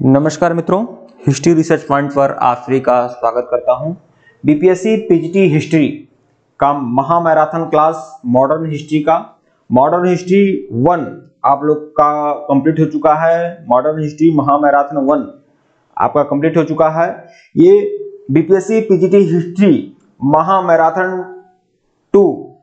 नमस्कार मित्रों, history research point पर आप सभी का स्वागत करता हूं। बीपीएससी पीजीटी हिस्ट्री का महामैराथन क्लास मॉडर्न हिस्ट्री का मॉडर्न हिस्ट्री 1 आप लोग का कंप्लीट हो चुका है। मॉडर्न हिस्ट्री महामैराथन 1 आपका कंप्लीट हो चुका है। ये बीपीएससी पीजीटी हिस्ट्री महामैराथन 2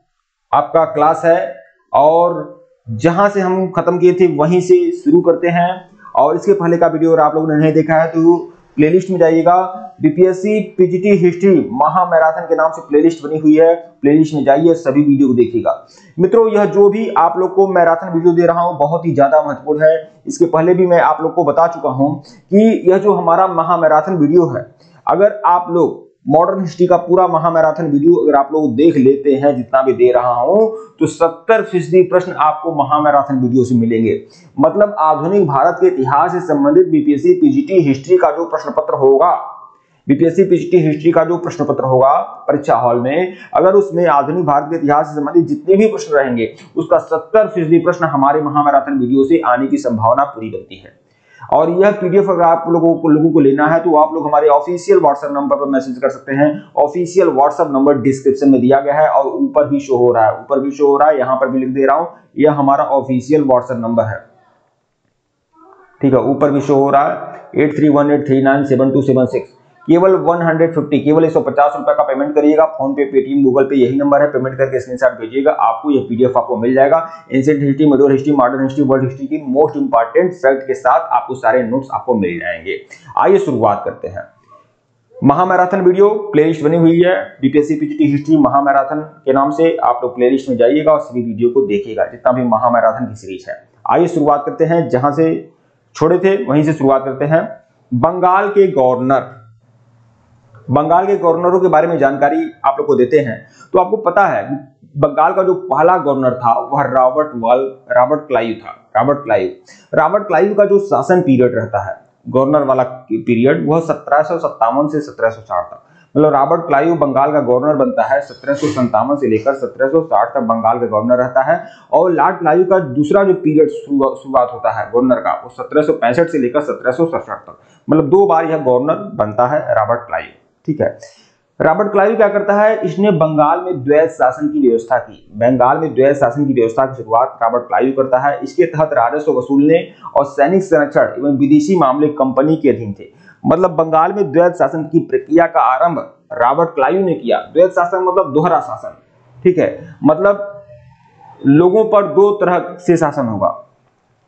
आपका क्लास है और जहां से हम खत्म किए थे वहीं से शुरू करते हैं। और इसके पहले का वीडियो अगर आप लोगों ने नहीं देखा है तो प्लेलिस्ट में जाइएगा। बीपीएससी पीजीटी हिस्ट्री महामैराथन के नाम से प्लेलिस्ट बनी हुई है, प्लेलिस्ट में जाइए, सभी वीडियो को देखिएगा। मित्रों, यह जो भी आप लोग को मैराथन वीडियो दे रहा हूं बहुत ही ज्यादा महत्वपूर्ण है। इसके पहले भी मैं आप लोग को बता चुका हूं कि यह जो हमारा महामैराथन वीडियो है, अगर आप लोग मॉडर्न हिस्ट्री का पूरा महामैराथन वीडियो अगर आप लोग देख लेते हैं, जितना भी दे रहा हूं, तो 70% प्रश्न आपको महामैराथन वीडियो से मिलेंगे। मतलब आधुनिक भारत के इतिहास से संबंधित बीपीएससी पीजीटी हिस्ट्री का जो प्रश्न पत्र होगा, बीपीएससी पीजीटी हिस्ट्री का जो प्रश्न पत्र होगा परीक्षा हॉल में, अगर उसमें आधुनिक भारत के इतिहास से संबंधित जितने भी प्रश्न रहेंगे उसका 70% प्रश्न हमारे महामैराथन वीडियो से आने की संभावना पूरी बनती है। और यह पीडीएफ अगर आप लोगों को लेना है तो आप लोग हमारे ऑफिशियल व्हाट्सएप नंबर पर मैसेज कर सकते हैं। ऑफिशियल व्हाट्सएप नंबर डिस्क्रिप्शन में दिया गया है और ऊपर भी शो हो रहा है, यहां पर भी लिख दे रहा हूं, यह हमारा ऑफिशियल व्हाट्सएप नंबर है। ठीक है, ऊपर भी शो हो रहा है 8318397276। केवल 150 केवल 150 रुपए का पेमेंट करिएगा। फोन पे, पेटीएम, गूगल पे यही नंबर है। पेमेंट करके स्क्रीनशॉट भेजिएगा, आपको यह पीडीएफ आपको मिल जाएगा। Ancient history, medieval history, modern history, world history की मोस्ट इंपॉर्टेंट फैक्ट के साथ आपको सारे नोट्स आपको मिल जाएंगे। आइए शुरुआत करते हैं। महामैराथन वीडियो प्लेलिस्ट बनी हुई है, बीपीएससी पीजीटी हिस्ट्री महामैराथन के नाम से। आप लोग प्लेलिस्ट में जाइएगा और सभी वीडियो को देखिएगा, जितना भी महामैराथन की सीरीज है। आइए शुरुआत करते हैं, जहां से छोड़े थे वहीं से शुरुआत करते हैं। बंगाल के गवर्नरों के बारे में जानकारी आप लोग को देते हैं। तो आपको पता है बंगाल का जो पहला गवर्नर था वह रॉबर्ट क्लाइव था। रॉबर्ट क्लाइव का जो शासन पीरियड रहता है, गवर्नर वाला पीरियड, वह 1757 से 1760 तक। मतलब रॉबर्ट क्लाइव बंगाल का गवर्नर बनता है 1757 से लेकर 1760 तक बंगाल का गवर्नर रहता है। और लॉर्ड क्लाइव का दूसरा जो पीरियड शुरुआत होता है गवर्नर का, वो 1765 से लेकर 1767 तक। मतलब 2 बार यह गवर्नर बनता है रॉबर्ट क्लाइव। ठीक है, रॉबर्ट क्लाइव क्या करता है, इसने बंगाल में द्वैध शासन की व्यवस्था की। बंगाल में द्वैध शासन की व्यवस्था की शुरुआत रॉबर्ट क्लाइव करता है। इसके तहत राजस्व वसूलने और सैनिक संरक्षण एवं विदेशी मामले कंपनी के अधीन थे। मतलब बंगाल में द्वैध शासन की प्रक्रिया का आरंभ रॉबर्ट क्लाइव ने किया। द्वैध शासन मतलब दोहरा शासन। ठीक है, मतलब लोगों पर 2 तरह से शासन होगा।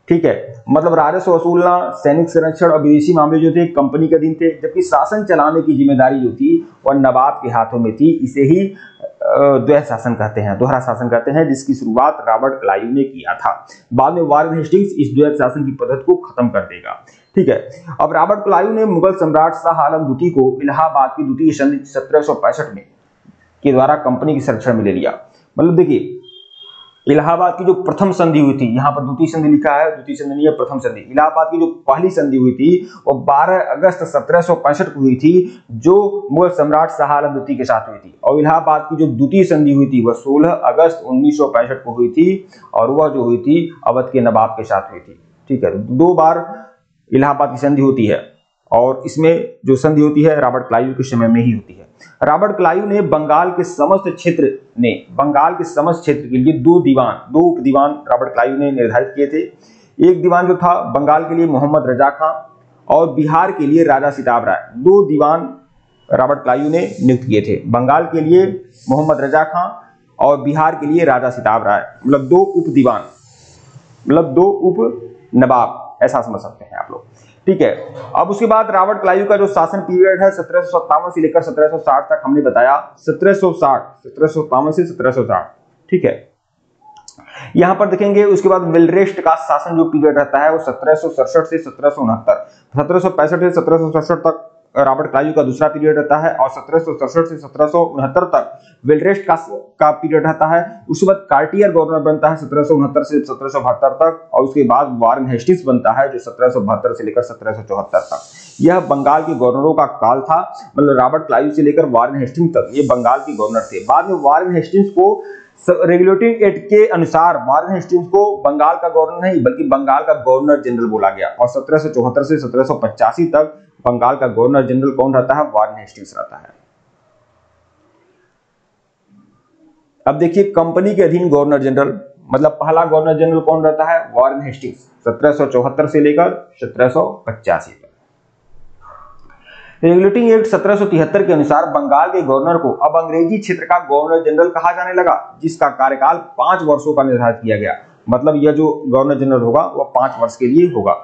ठीक है, मतलब राजस्व वसूलना, सैनिक संरक्षण और विदेशी मामले जो थे कंपनी के अधीन थे, जबकि शासन चलाने की जिम्मेदारी जो थी वह नवाब के हाथों में थी। इसे ही द्वैध शासन कहते हैं, दोहरा शासन कहते हैं, जिसकी शुरुआत रॉबर्ट क्लाइव ने किया था। बाद में वारेन हेस्टिंग्स इस द्वैध शासन की पद्धति को खत्म कर देगा। ठीक है, अब रॉबर्ट क्लाइव ने मुगल सम्राट शाह आलम द्वितीय को इलाहाबाद की द्वितीय संधि 1765 में के द्वारा कंपनी के संरक्षण में ले लिया। मतलब देखिए, इलाहाबाद की जो प्रथम संधि हुई थी, यहाँ पर द्वितीय संधि लिखा है, द्वितीय संधि नहीं है, प्रथम संधि। इलाहाबाद की जो पहली संधि हुई थी वो 12 अगस्त 1765 को हुई थी, जो मुगल सम्राट शाह आलम द्वितीय के साथ हुई थी। और इलाहाबाद की जो द्वितीय संधि हुई थी वह 16 अगस्त 1965 को हुई थी, और वह जो हुई थी अवध के नवाब के साथ हुई थी। ठीक है, 2 बार इलाहाबाद की संधि होती है, और इसमें जो संधि होती है रॉबर्ट क्लाइव के समय में ही होती है। रॉबर्ट क्लाइव ने बंगाल के समस्त क्षेत्र के लिए 2 उप दीवान रॉबर्ट क्लाइव ने निर्धारित किए थे। एक दीवान जो था बंगाल के लिए मोहम्मद रजा खां और बिहार के लिए राजा सिताब राय। 2 दीवान रॉबर्ट क्लाइव ने नियुक्त किए थे, बंगाल के लिए मोहम्मद रजा खां और बिहार के लिए राजा सिताब राय। मतलब 2 उप दीवान, मतलब 2 उप नवाब, ऐसा समझ सकते हैं आप लोग। ठीक है, अब उसके बाद रॉबर्ट क्लाइव का जो शासन पीरियड है 1757 से लेकर 1760 तक, हमने बताया 1757 से 1760। ठीक है, यहां पर देखेंगे उसके बाद विलरेस्ट का शासन जो पीरियड रहता है वो 1767 से 1769, 1765 से 1767 तक रॉबर्ट क्लाइव का दूसरा पीरियड रहता है, और 1767 से 1769 तक विलरेस्ट का पीरियड रहता है। उसके बाद कार्टियर गवर्नर बनता है 1769 से 1772 तक, और उसके बाद वारेन हेस्टिंग्स बनता है जो 1772 से लेकर 1774 तक। यह बंगाल के गवर्नरों का काल था। मतलब रॉबर्ट क्लाइव से लेकर वारेन हेस्टिंग्स तक ये बंगाल के गवर्नर थे। बाद में वारेन हेस्टिंग्स को रेगुलेटिंग एक्ट के अनुसार वारेन हेस्टिंग्स को बंगाल का गवर्नर नहीं बल्कि बंगाल का गवर्नर जनरल बोला गया और 1774 से 1785 तक बंगाल का गवर्नर जनरल कौन रहता है? वारेन हेस्टिंग्स रहता है। अब देखिए कंपनी के अधीन गवर्नर जनरल, मतलब पहला गवर्नर जनरल कौन रहता है? वारेन हेस्टिंग्स, 1774 से लेकर 1785 तक। रेगुलेटिंग एक्ट 1773 के अनुसार बंगाल के गवर्नर को अब अंग्रेजी क्षेत्र का गवर्नर जनरल कहा जाने लगा, जिसका कार्यकाल 5 वर्षों का निर्धारित किया गया। मतलब यह जो गवर्नर जनरल होगा वह 5 वर्ष के लिए होगा।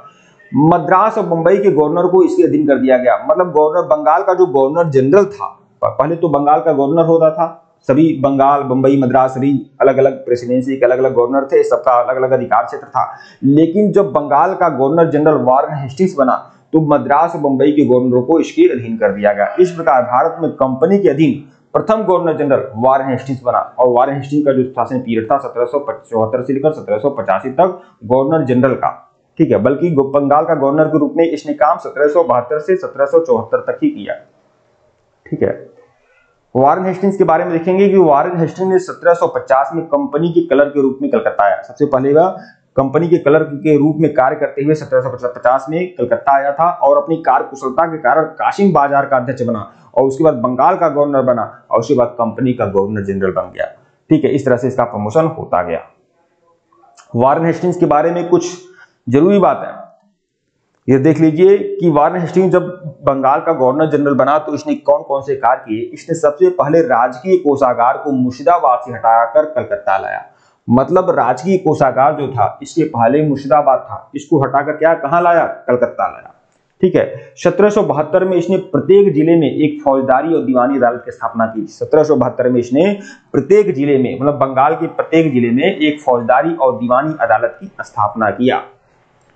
मद्रास और मुंबई के गवर्नर को इसके अधीन कर दिया गया। मतलब गवर्नर, बंगाल का जो गवर्नर जनरल था, पहले तो बंगाल का गवर्नर होता था, सभी बंगाल, मुंबई, मद्रास सभी अलग अलग प्रेसिडेंसी के अलग अलग गवर्नर थे, सबका अलग अलग अधिकार क्षेत्र था। लेकिन जब बंगाल का गवर्नर जनरल वारेन हेस्टिंग्स बना तो मद्रास और मुंबई के गवर्नरों को इसके अधीन कर दिया गया। इस प्रकार भारत में कंपनी के अधीन प्रथम गवर्नर जनरल वारेन हेस्टिंग्स बना और वारेन हेस्टिंग्स का जो शासन पीरियड था 1774 से लेकर 1785 तक गवर्नर जनरल का, ठीक है, बल्कि बंगाल का गवर्नर के रूप में इसने काम 1772 से 1774 तक ही किया। ठीक है, वारेन हेस्टिंग्स के बारे में देखेंगे कि वारेन हेस्टिंग्स ने 1750 में कंपनी के कलर के रूप में कलकत्ता आया। सबसे पहले वह कंपनी के कलर के रूप में कार्य करते हुए 1750 में कलकत्ता आया था और अपनी कार्यकुशलता के कारण काशिम बाजार का अध्यक्ष बना और उसके बाद बंगाल का गवर्नर बना और उसके बाद कंपनी का गवर्नर जनरल बन गया। ठीक है, इस तरह से इसका प्रमोशन होता गया। वारेन हेस्टिंग्स के बारे में कुछ जरूरी बात है, ये देख लीजिए कि वारेन हेस्टिंग्स जब बंगाल का गवर्नर जनरल बना तो इसने कौन कौन से कार्य किए। इसने सबसे पहले राजकीय कोषागार को मुर्शिदाबाद से हटाकर कलकत्ता लाया। मतलब राजकीय कोषागार जो था इसके पहले मुर्शिदाबाद था, इसको हटाकर क्या कहां लाया? कलकत्ता लाया। ठीक है, 1772 में इसने प्रत्येक जिले में एक फौजदारी और दीवानी अदालत की स्थापना की। 1772 में इसने प्रत्येक जिले में, मतलब बंगाल के प्रत्येक जिले में एक फौजदारी और दीवानी अदालत की स्थापना किया।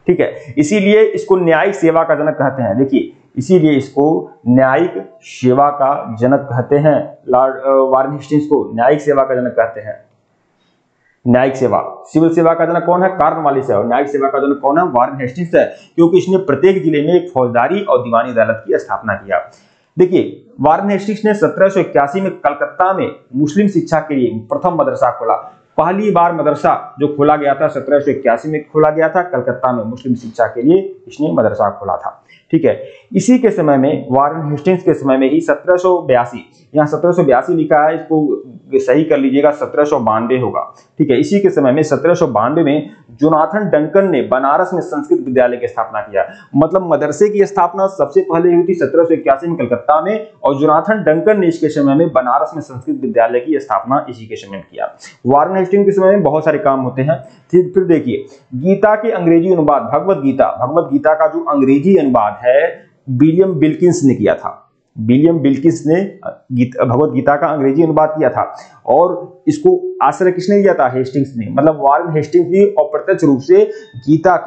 ठीक है, इसीलिए इसको न्यायिक सेवा का जनक कहते हैं। देखिए, इसीलिए इसको न्यायिक सेवा का जनक कहते हैं। लॉर्ड वारेन हेस्टिंग्स को न्यायिक सेवा का जनक कहते हैं। न्यायिक सेवा, सिविल सेवा का जनक कौन है? कॉर्नवालिस है। और न्यायिक सेवा का जनक कौन है? वारेन हेस्टिंग्स है, क्योंकि इसने प्रत्येक जिले में एक फौजदारी और दीवानी अदालत की स्थापना किया। देखिए, वारेन हेस्टिंग्स ने 1781 में कलकत्ता में मुस्लिम शिक्षा के लिए प्रथम मदरसा खोला। पहली बार मदरसा जो खोला गया था 1781 में खोला गया था, कलकत्ता में मुस्लिम शिक्षा के लिए इसने मदरसा खोला था। ठीक है, इसी के समय में, वारेन हेस्टिंग्स के समय में ही 1782, यहाँ 1782 लिखा है, इसको सही कर लीजिएगा, 1792 होगा। ठीक है, इसी के समय में 1792 में जोनाथन डंकन ने बनारस में संस्कृत विद्यालय की स्थापना किया। मतलब मदरसे की स्थापना सबसे पहले हुई थी 1781 में कलकत्ता में और जोनाथन डंकन ने इसके समय में बनारस में संस्कृत विद्यालय की स्थापना इसी के समय में किया। वारेन हेस्टिंग्स के समय में बहुत सारे काम होते हैं। फिर देखिए, गीता के अंग्रेजी अनुवाद, भगवत गीता का जो अंग्रेजी अनुवाद है विलियम विल्किंस ने किया था। विलियम विल्किंस ने भगवत गीता का अंग्रेजी अनुवाद किया था और इसको आश्रय किसने दिया था? हेस्टिंग्स ने। मतलब वारेन हेस्टिंग्स भी अप्रत्यक्ष रूप से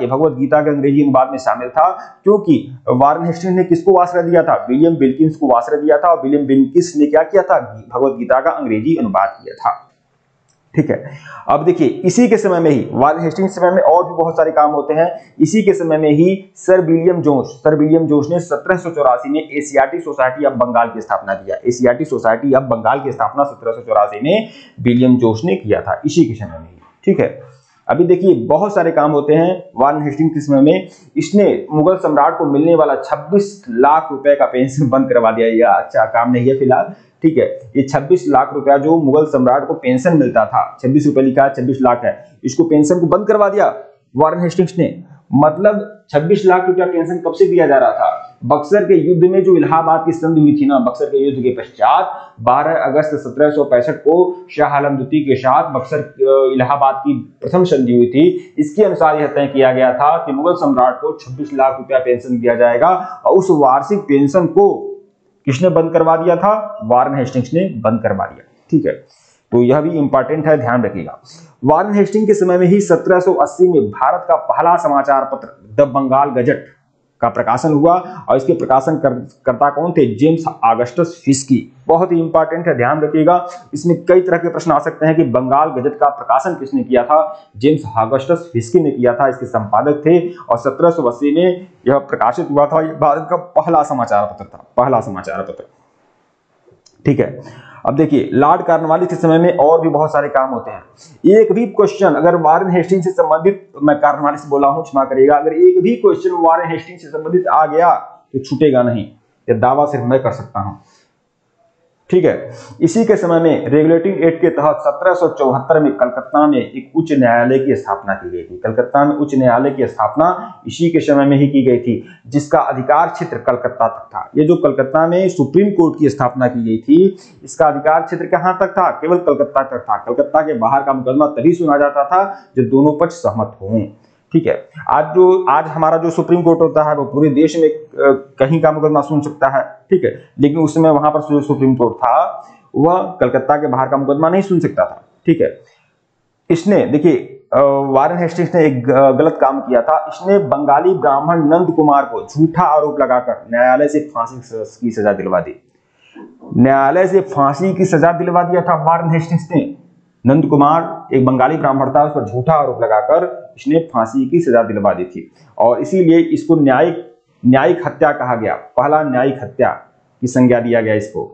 भगवत गीता के अंग्रेजी अनुवाद में शामिल था, क्योंकि वारेन हेस्टिंग्स ने किसको आश्रय दिया था? विलियम विल्किंस को आश्रय दिया था और विलियम विल्किंस ने क्या किया था? भगवत गीता का अंग्रेजी अनुवाद किया था। ठीक है, अब देखिए, इसी के समय में ही, वारेन हेस्टिंग्स समय में और भी बहुत सारे काम होते हैं। इसी के समय में ही सर विलियम जोन्स ने 1784 में एशियाटिक सोसाइटी ऑफ बंगाल की स्थापना किया। एशियाटिक सोसाइटी ऑफ बंगाल की स्थापना 1784 में विलियम जोन्स ने किया था, इसी के समय में ही। ठीक है, अभी देखिए, बहुत सारे काम होते हैं वारेन हेस्टिंग्स के समय में। इसने मुगल सम्राट को मिलने वाला 26 लाख रुपए का पेंशन बंद करवा दिया। यह अच्छा काम नहीं है फिलहाल। ठीक है, ये 26 लाख रुपया जो मुगल सम्राट को पेंशन मिलता था, 26 रुपए लिखा है, 26 लाख है, इसको पेंशन को बंद करवा दिया वारेन हेस्टिंग्स ने। मतलब 26 लाख रुपया पेंशन कब से दिया जा रहा था? बक्सर के युद्ध में जो इलाहाबाद की संधि हुई थी ना, बक्सर के युद्ध के पश्चात 12 अगस्त 1765 को शाह आलम द्वितीय के साथ बक्सर इलाहाबाद की प्रथम संधि हुई थी। इसके अनुसार यह तय किया गया था कि मुगल सम्राट को 26 लाख रुपया पेंशन दिया जाएगा और उस वार्षिक पेंशन को किसने बंद करवा दिया था? वारेन हेस्टिंग्स ने बंद करवा दिया। ठीक है, तो यह भी इंपॉर्टेंट है, ध्यान रखिएगा। वारेन हेस्टिंग्स के समय में ही 1780 में भारत का पहला समाचार पत्र द बंगाल गजट का प्रकाशन हुआ और इसके प्रकाशन करता कौन थे? जेम्स ऑगस्टस फिस्की। बहुत ही इंपॉर्टेंट है, ध्यान रखिएगा। इसमें कई तरह के प्रश्न आ सकते हैं कि बंगाल गजट का प्रकाशन किसने किया था? जेम्स ऑगस्टस फिस्की ने किया था, इसके संपादक थे और 1780 में यह प्रकाशित हुआ था। यह भारत का पहला समाचार पत्र था, पहला समाचार पत्र। ठीक है। अब देखिए लॉर्ड कॉर्नवालिस के समय में और भी बहुत सारे काम होते हैं। एक भी क्वेश्चन अगर वारेन हेस्टिंग्स से संबंधित, मैं कॉर्नवालिस बोला हूं क्षमा करिएगा, अगर एक भी क्वेश्चन वारेन हेस्टिंग्स से संबंधित आ गया तो छूटेगा नहीं, यह दावा सिर्फ मैं कर सकता हूं। ठीक है। इसी के समय में रेगुलेटिंग एक्ट के तहत 1774 में कलकत्ता में एक उच्च न्यायालय की स्थापना की गई थी। कलकत्ता में उच्च न्यायालय की स्थापना इसी के समय में ही की गई थी, जिसका अधिकार क्षेत्र कलकत्ता तक था। ये जो कलकत्ता में सुप्रीम कोर्ट की स्थापना की गई थी, इसका अधिकार क्षेत्र कहां तक था? केवल कलकत्ता तक था। कलकत्ता के बाहर का मुकदमा तभी सुना जाता था जब दोनों पक्ष सहमत हों। ठीक है। आज हमारा जो सुप्रीम कोर्ट होता है वो पूरे देश में कहीं का मुकदमा सुन सकता है। ठीक है। लेकिन उस समय वहां पर जो सुप्रीम कोर्ट था वह कलकत्ता के बाहर का मुकदमा नहीं सुन सकता था। ठीक है। इसने देखिए वारेन हेस्टिंग्स ने एक गलत काम किया था। इसने बंगाली ब्राह्मण नंद कुमार को झूठा आरोप लगाकर न्यायालय से फांसी की सजा दिलवा दी। न्यायालय से फांसी की सजा दिलवा दिया था वारेन हेस्टिंग्स ने। नंद कुमार एक बंगाली ब्राह्मण था, उस पर झूठा आरोप लगाकर इसने फांसी की सजा दिलवा दी थी और इसीलिए इसको न्यायिक हत्या कहा गया। पहला न्यायिक हत्या की संज्ञा दिया गया इसको।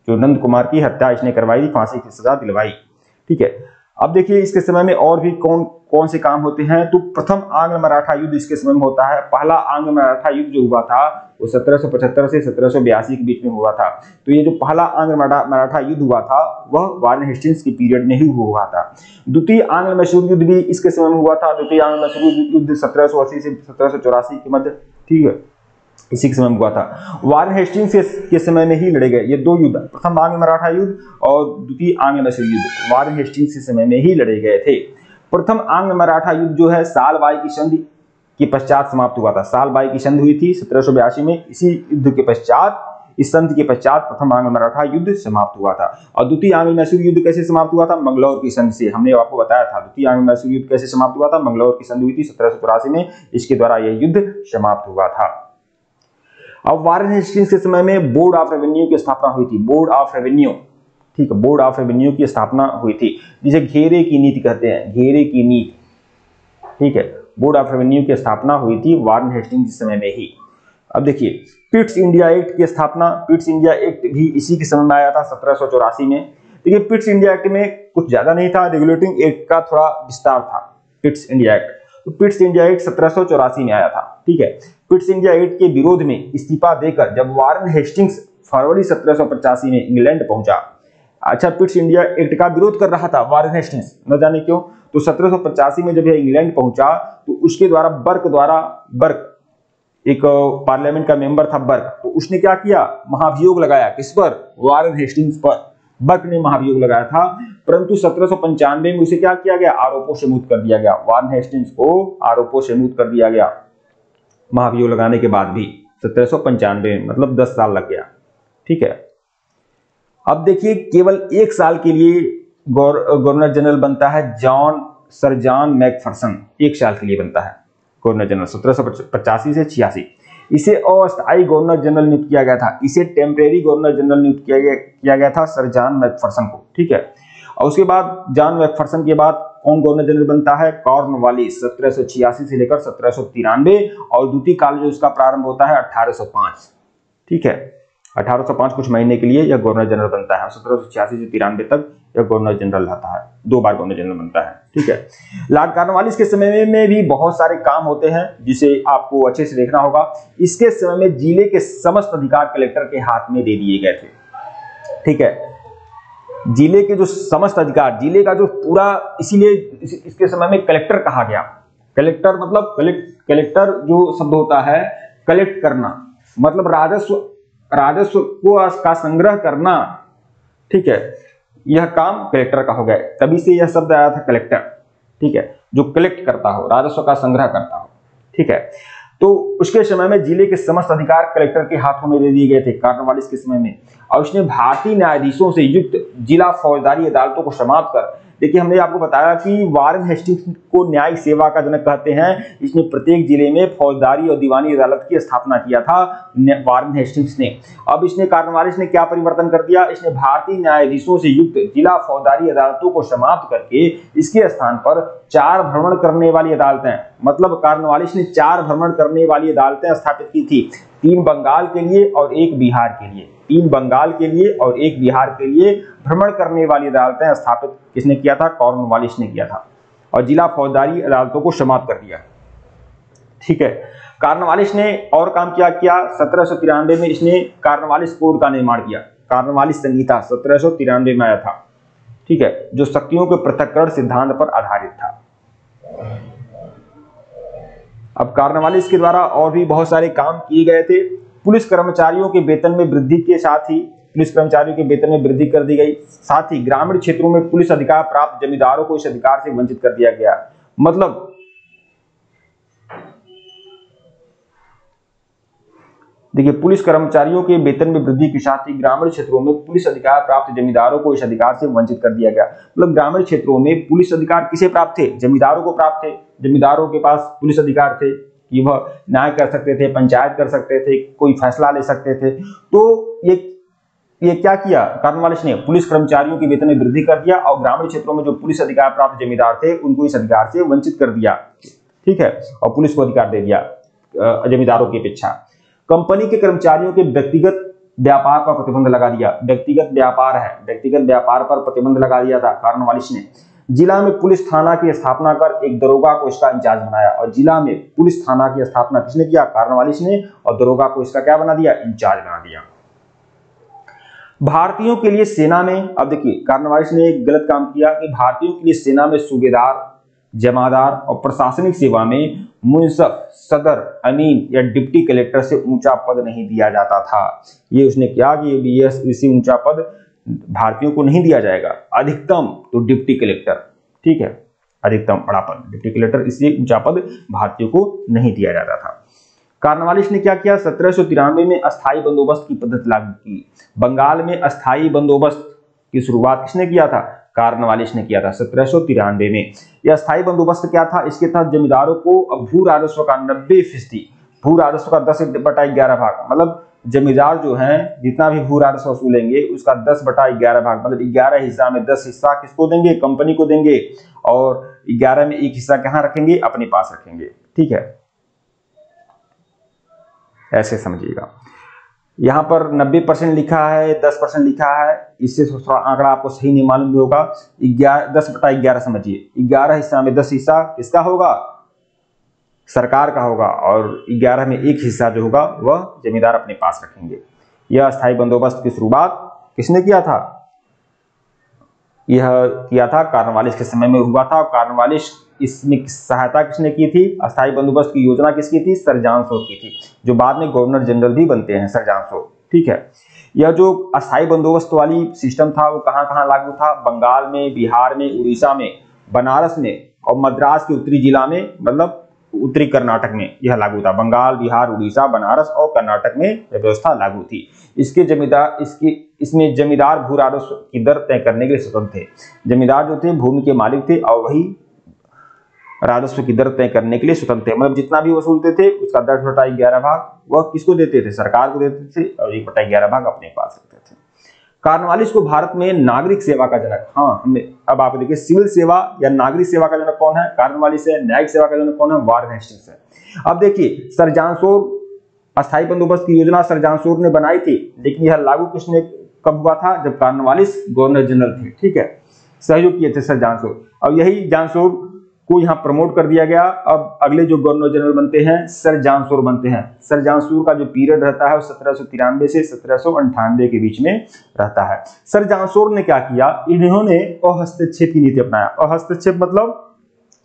जो नंद कुमार की हत्या इसने करवाई थी, फांसी की सजा दिलवाई। ठीक है। अब देखिए इसके समय में और भी कौन से काम होते हैं। तो प्रथम आंग्ल मराठा युद्ध इसके समय में होता है। पहला आंग्ल मराठा युद्ध जो हुआ था वो 1775 से 1782 के बीच में हुआ था। तो ये जो पहला आंग्ल मराठा युद्ध हुआ था वह वारेन हेस्टिंग्स की पीरियड में ही हुआ था। द्वितीय आंग्ल मैसूर युद्ध भी इसके समय में हुआ था। द्वितीय आंग्ल मैसूर युद्ध 1780 से 1784 के मध्य, ठीक है, इसी के समय में हुआ था। वारेन हेस्टिंग्स के समय में ही लड़े गए ये दो युद्ध, प्रथम आंग्ल मराठा युद्ध और द्वितीय आंग्ल मैसूर युद्ध, वारेन हेस्टिंग्स के समय में ही लड़े गए थे। प्रथम आंग्ल मराठा युद्ध जो है सालबाई की संधि के पश्चात समाप्त हुआ था। सालबाई की संधि हुई थी 1782 में। इसी युद्ध के पश्चात, इस संधि के पश्चात प्रथम आंग्ल मराठा युद्ध समाप्त हुआ था। और द्वितीय आंग्ल मैसूर युद्ध कैसे समाप्त हुआ था? मंगलौर की संधि से। हमने आपको बताया था द्वितीय आंग्ल मैसूर युद्ध कैसे समाप्त हुआ था? मंगलौर की संधि हुई थी 1784 में, इसके द्वारा यह युद्ध समाप्त हुआ था। अब वारेन हेस्टिंग्स के समय में बोर्ड ऑफ रेवेन्यू की स्थापना हुई थी। बोर्ड ऑफ रेवेन्यू, ठीक है, बोर्ड ऑफ रेवेन्यू की स्थापना हुई थी, जिसे घेरे की नीति कहते हैं, घेरे की नीति। ठीक है। बोर्ड ऑफ रेवेन्यू की स्थापना हुई थी वारेन हेस्टिंग्स के समय में ही। अब देखिए पिट्स इंडिया एक्ट की स्थापना, पिट्स इंडिया एक्ट भी इसी के समय में आया था 1784 में। देखिए पिट्स इंडिया एक्ट में कुछ ज्यादा नहीं था, रेगुलेटिंग एक्ट का थोड़ा विस्तार था पिट्स इंडिया एक्ट। तो पिट्स इंडिया एक्ट 1784 में आया था। ठीक है। पिट्स इंडिया एक्ट के विरोध में इस्तीफा देकर जब वारेन हेस्टिंग्स फरवरी 1785 में इंग्लैंड पहुंचा। अच्छा, पिट्स इंडिया एक्ट का विरोध कर रहा था वारेन हेस्टिंग्स, न जाने क्यों। तो 1785 में जब यह इंग्लैंड पहुंचा तो उसके द्वारा बर्क एक पार्लियामेंट का मेंबर था बर्क, तो उसने क्या किया? महाभियोग लगाया। किस पर? वारेन हेस्टिंग्स पर। बर्क ने महाभियोग लगाया था, परंतु 1795 में उसे क्या किया गया? आरोपों से मुक्त कर दिया गया। वारेन हेस्टिंग्स को आरोपों से मुक्त कर दिया गया महाभियोग लगाने के बाद भी 1795 में, मतलब 10 साल लग गया। ठीक है। अब देखिए केवल 1 साल के लिए गवर्नर जनरल बनता है सर जॉन मैकफरसन। 1 साल के लिए बनता है गवर्नर जनरल 1785 से 86। इसे अस्थायी गवर्नर जनरल नियुक्त किया गया था। इसे टेम्परेरी गवर्नर जनरल नियुक्त किया गया था सर जॉन मैकफरसन को। ठीक है। और उसके बाद जॉन मैकफरसन के बाद कौन गवर्नर जनरल बनता है? कॉर्नवालिस 1786 से लेकर 1793, और द्वितीय काल जो इसका प्रारंभ होता है 1805। ठीक है। 1805 कुछ महीने के लिए यह गवर्नर जनरल बनता है। 1786 से 93 तक यह गवर्नर जनरल रहता है, 2 बार गवर्नर जनरल बनता है। ठीक है। लॉर्ड कॉर्नवालिस के समय में भी बहुत सारे काम होते हैं जिसे आपको अच्छे से देखना होगा। इसके समय में जिले के समस्त अधिकार कलेक्टर के हाथ में दे दिए गए थे। ठीक है। जिले के जो समस्त अधिकार, जिले का जो पूरा, इसीलिए इसके समय में कलेक्टर कहा गया। कलेक्टर मतलब कलेक्टर जो शब्द होता है कलेक्ट करना, मतलब राजस्व को का संग्रह करना। ठीक है। यह काम कलेक्टर का हो गया, तभी से यह शब्द आया था कलेक्टर। ठीक है। जो कलेक्ट करता हो, राजस्व का संग्रह करता हो। ठीक है। तो उसके समय में जिले के समस्त अधिकार कलेक्टर के हाथों में दे दिए गए थे कॉर्नवालिस के समय में। और उसने भारतीय न्यायाधीशों से युक्त जिला फौजदारी अदालतों को समाप्त कर, देखिए हमने आपको बताया कि वारेन हेस्टिंग्स को न्यायिक सेवा का जनक कहते हैं। इसने प्रत्येक जिले में फौजदारी और दीवानी अदालत की स्थापना किया था वारेन हेस्टिंग्स ने। अब इसने कॉर्नवालिस ने क्या परिवर्तन कर दिया? इसने भारतीय न्यायाधीशों से युक्त जिला फौजदारी अदालतों को समाप्त करके इसके स्थान पर 4 भ्रमण करने वाली अदालतें, मतलब कॉर्नवालिस ने 4 भ्रमण करने वाली अदालतें स्थापित की थी। 3 बंगाल के लिए और 1 बिहार के लिए। 3 बंगाल के लिए और 1 बिहार के लिए भ्रमण करने वाली अदालतें स्थापित किसने किया था? कॉर्नवालिस ने किया था। और जिला फौजदारी अदालतों को समाप्त कर दिया। ठीक है, कॉर्नवालिस ने और काम क्या किया? 1793 में इसने कॉर्नवालिस कोड का निर्माण किया। कॉर्नवालिस संहिता 1793 में आया था। ठीक है, जो शक्तियों के पृथक्करण सिद्धांत पर आधारित था। अब कॉर्नवालिस के द्वारा और भी बहुत सारे काम किए गए थे। पुलिस कर्मचारियों के वेतन में वृद्धि के साथ ही पुलिस कर्मचारियों के वेतन में वृद्धि कर दी गई। साथ ही ग्रामीण क्षेत्रों में पुलिस अधिकार प्राप्त जमींदारों को इस अधिकार से वंचित कर दिया गया। मतलब देखिए, पुलिस कर्मचारियों के वेतन में वृद्धि के साथ ही ग्रामीण क्षेत्रों में पुलिस अधिकार प्राप्त जमींदारों को इस अधिकार से वंचित कर दिया गया। मतलब ग्रामीण क्षेत्रों में पुलिस अधिकार किसे प्राप्त थे? जमींदारों को प्राप्त थे। जमींदारों के पास पुलिस अधिकार थे कि वह न्याय कर सकते थे, पंचायत कर सकते थे, कोई फैसला ले सकते थे। तो ये क्या किया कॉर्नवालिस ने? पुलिस कर्मचारियों के वेतन में वृद्धि कर दिया और ग्रामीण क्षेत्रों में जो पुलिस अधिकार प्राप्त जमींदार थे उनको इस अधिकार से वंचित कर दिया। ठीक है, और पुलिस को अधिकार दे दिया जमींदारों की अपेक्षा। कंपनी के कर्मचारियों के व्यक्तिगत व्यापार पर प्रतिबंध लगा दिया। व्यक्तिगत व्यापार है, व्यक्तिगत व्यापार पर प्रतिबंध लगा दिया था कॉर्नवालिस ने। जिला में पुलिस थाना की स्थापना कर एक दरोगा को इसका इंचार्ज बनाया। और जिला में पुलिस थाना की स्थापना किसने किया? कॉर्नवालिस ने। और दरोगा को इसका क्या बना दिया? इंचार्ज बना दिया। भारतीयों के लिए सेना में, अब देखिए कॉर्नवालिस ने एक गलत काम किया कि भारतीयों के लिए सेना में सूबेदार, जमादार और प्रशासनिक सेवा में मुंसफ, सदर, अमीन या डिप्टी कलेक्टर से ऊंचा पद नहीं दिया जाता था। ये उसने क्या कि इसी ऊंचा पद भारतीयों को नहीं दिया जाएगा। अधिकतम तो डिप्टी कलेक्टर। ठीक है, अधिकतम बड़ा पद डिप्टी कलेक्टर, इसलिए ऊंचा पद भारतीयों को नहीं दिया जाता था। कॉर्नवालिस ने क्या किया? 1793 में अस्थायी बंदोबस्त की पद्धति लागू की। बंगाल में अस्थायी बंदोबस्त की शुरुआत किसने किया था? कॉर्नवालिस ने किया था 1793 में। यह अस्थायी बंदोबस्त क्या था? इसके तहत जमींदारों को भू राजस्व का 90%, भू राजस्व का 10/11 भाग, मतलब जमींदार जो हैं जितना भी भू राजस्व वसूलेंगे उसका 10/11 भाग, मतलब 11 हिस्सा में 10 हिस्सा किसको देंगे? कंपनी को देंगे। और 11 में 1 हिस्सा कहां रखेंगे? अपने पास रखेंगे। ठीक है, ऐसे समझिएगा। यहां पर 90% लिखा है, 10% लिखा है, इससे थोड़ा आंकड़ा आपको सही नहीं मालूम होगा। 10/11 समझिए, 11 हिस्सा में 10 हिस्सा किसका होगा? सरकार का होगा। और 11 में 1 हिस्सा जो होगा वह जमींदार अपने पास रखेंगे। यह अस्थायी बंदोबस्त की शुरुआत किसने किया था? यह किया था कॉर्नवालिस के समय में हुआ था। कॉर्नवालिस इसमें सहायता किसने की थी? अस्थायी बंदोबस्त की योजना किसकी थी? सर जॉन शॉ की थी, जो बाद में गवर्नर जनरल भी बनते हैं, सर जॉन शॉ। ठीक है, यह जो अस्थायी बंदोबस्त वाली सिस्टम था वो कहां कहां लागू था? बंगाल में, बिहार में, उड़ीसा में, बनारस में और मद्रास के उत्तरी जिला में, मतलब उत्तरी कर्नाटक में यह लागू था। बंगाल, बिहार, उड़ीसा, बनारस और कर्नाटक में यह व्यवस्था लागू थी। इसमें जमींदार भू राजस्व की दर तय करने के लिए स्वतंत्र थे। जमींदार जो थे भूमि के मालिक थे और वही राजस्व की दर तय करने के लिए स्वतंत्र थे। मतलब जितना भी वसूलते थे उसका 10/11 भाग वह किसको देते थे? सरकार को देते थे, और 1/11 भाग अपने पास रखते थे। कॉर्नवालिस को भारत में नागरिक सेवा का जनक, हाँ हमने अब आप देखिए सिविल सेवा या नागरिक सेवा का जनक कौन है? कॉर्नवालिस है। न्यायिक सेवा का जनक कौन है? वारेन हेस्टिंग्स है। अब देखिए, सर जॉन शॉ अस्थायी बंदोबस्त की योजना सर जॉन शॉ ने बनाई थी, लेकिन यह लागू किसने कब हुआ था? जब कॉर्नवालिस गवर्नर जनरल थे। ठीक है, सहयोग किए थे सर जॉन शॉ। अब यही जॉन शॉ को यहाँ प्रमोट कर दिया गया। अब अगले जो गवर्नर जनरल बनते हैं सर जॉन शॉ बनते हैं। सर जॉन शॉ का जो पीरियड रहता है वो 1793 से 1798 के बीच में रहता है। सर जॉन शॉ ने क्या किया? इन्होंने अहस्तक्षेप की नीति अपनाया। अहस्तक्षेप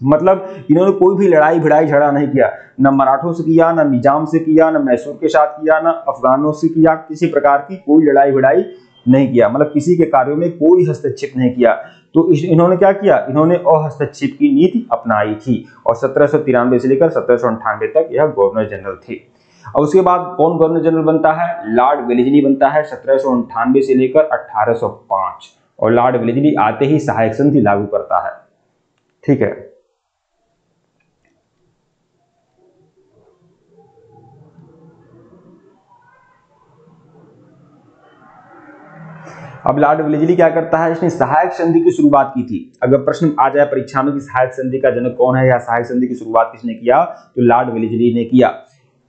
मतलब इन्होंने कोई भी लड़ाई भिड़ाई झगड़ा नहीं किया। न मराठों से किया, न निजाम से किया, न मैसूर के साथ किया, न अफगानों से किया। किसी प्रकार की कोई लड़ाई भिड़ाई नहीं किया, मतलब किसी के कार्यों में कोई हस्तक्षेप नहीं किया। तो इन्होंने क्या किया? इन्होंने अहस्तक्षेप की नीति अपनाई थी। और 1793 से लेकर 1798 तक यह गवर्नर जनरल थे। और उसके बाद कौन गवर्नर जनरल बनता है? लॉर्ड वेलेस्ली बनता है 1798 से लेकर 1805। और लॉर्ड वेलेस्ली आते ही सहायक संधि लागू करता है। ठीक है, अब लॉर्ड वेलेस्ली क्या करता है? इसने सहायक संधि की शुरुआत की थी। अगर प्रश्न आ जाए परीक्षा में कि सहायक संधि का जनक कौन है या सहायक संधि की शुरुआत किसने किया, तो लॉर्ड वेलेस्ली ने किया।